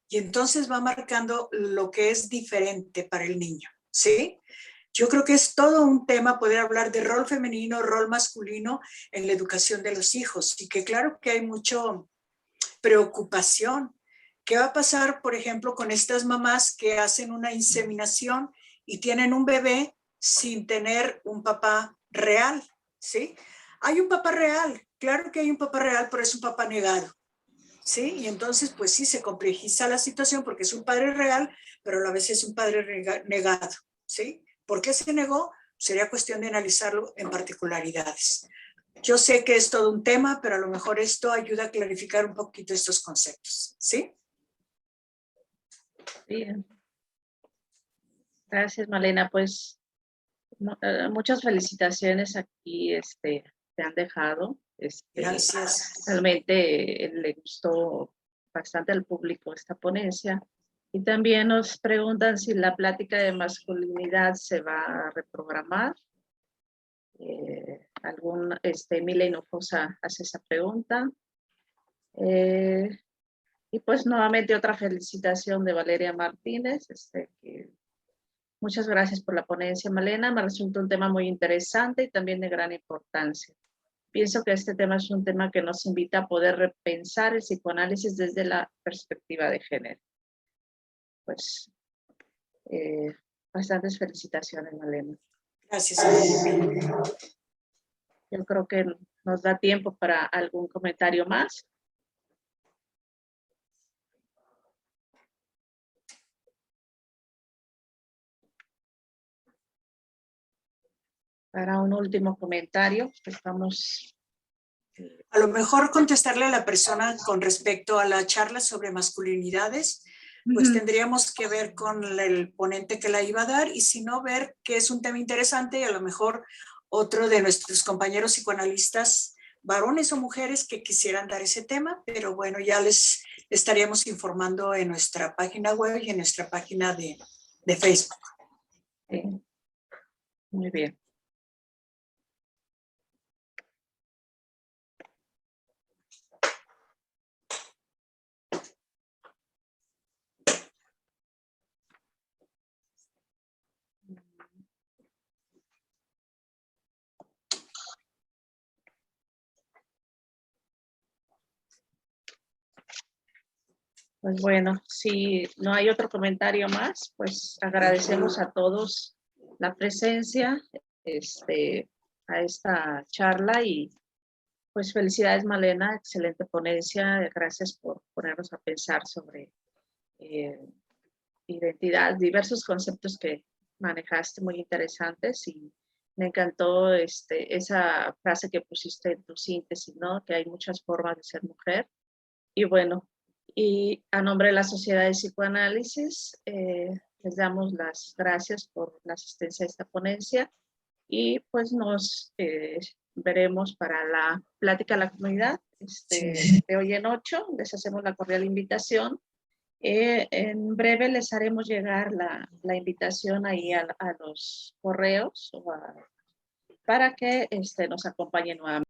y entonces va marcando lo que es diferente para el niño, ¿sí? Yo creo que es todo un tema poder hablar de rol femenino, rol masculino en la educación de los hijos y que claro que hay mucha preocupación. ¿Qué va a pasar, por ejemplo, con estas mamás que hacen una inseminación y tienen un bebé sin tener un papá real? ¿Sí? Hay un papá real, claro que hay un papá real, pero es un papá negado. ¿Sí? Y entonces, pues sí, se complejiza la situación porque es un padre real, pero a la vez es un padre negado. ¿Sí? ¿Por qué se negó? Sería cuestión de analizarlo en particularidades. Yo sé que es todo un tema, pero a lo mejor esto ayuda a clarificar un poquito estos conceptos. ¿Sí? Bien. Gracias, Malena. Pues muchas felicitaciones aquí te han dejado. Gracias. Realmente le gustó bastante al público esta ponencia. Y también nos preguntan si la plática de masculinidad se va a reprogramar. Mila Hinojosa hace esa pregunta. Y pues nuevamente otra felicitación de Valeria Martínez. Muchas gracias por la ponencia, Malena. Me resulta un tema muy interesante y también de gran importancia. Pienso que este tema es un tema que nos invita a poder repensar el psicoanálisis desde la perspectiva de género. Pues, bastantes felicitaciones, Malena. Gracias, Angélica. Yo creo que nos da tiempo para algún comentario más. Para un último comentario, estamos... A lo mejor contestarle a la persona con respecto a la charla sobre masculinidades, pues tendríamos que ver con el ponente que la iba a dar y si no, ver que es un tema interesante y a lo mejor otro de nuestros compañeros psicoanalistas, varones o mujeres que quisieran dar ese tema, pero bueno, ya les estaríamos informando en nuestra página web y en nuestra página de Facebook. Sí. Muy bien. Pues bueno, si no hay otro comentario más, pues agradecemos a todos la presencia a esta charla y pues felicidades, Malena, excelente ponencia, gracias por ponernos a pensar sobre identidad, diversos conceptos que manejaste muy interesantes y me encantó esa frase que pusiste en tu síntesis, ¿no? Que hay muchas formas de ser mujer y bueno, y a nombre de la Sociedad de Psicoanálisis, les damos las gracias por la asistencia a esta ponencia y pues nos veremos para la plática a la comunidad de hoy en 8. Les hacemos la cordial invitación. En breve les haremos llegar la invitación ahí a los correos para que nos acompañen nuevamente.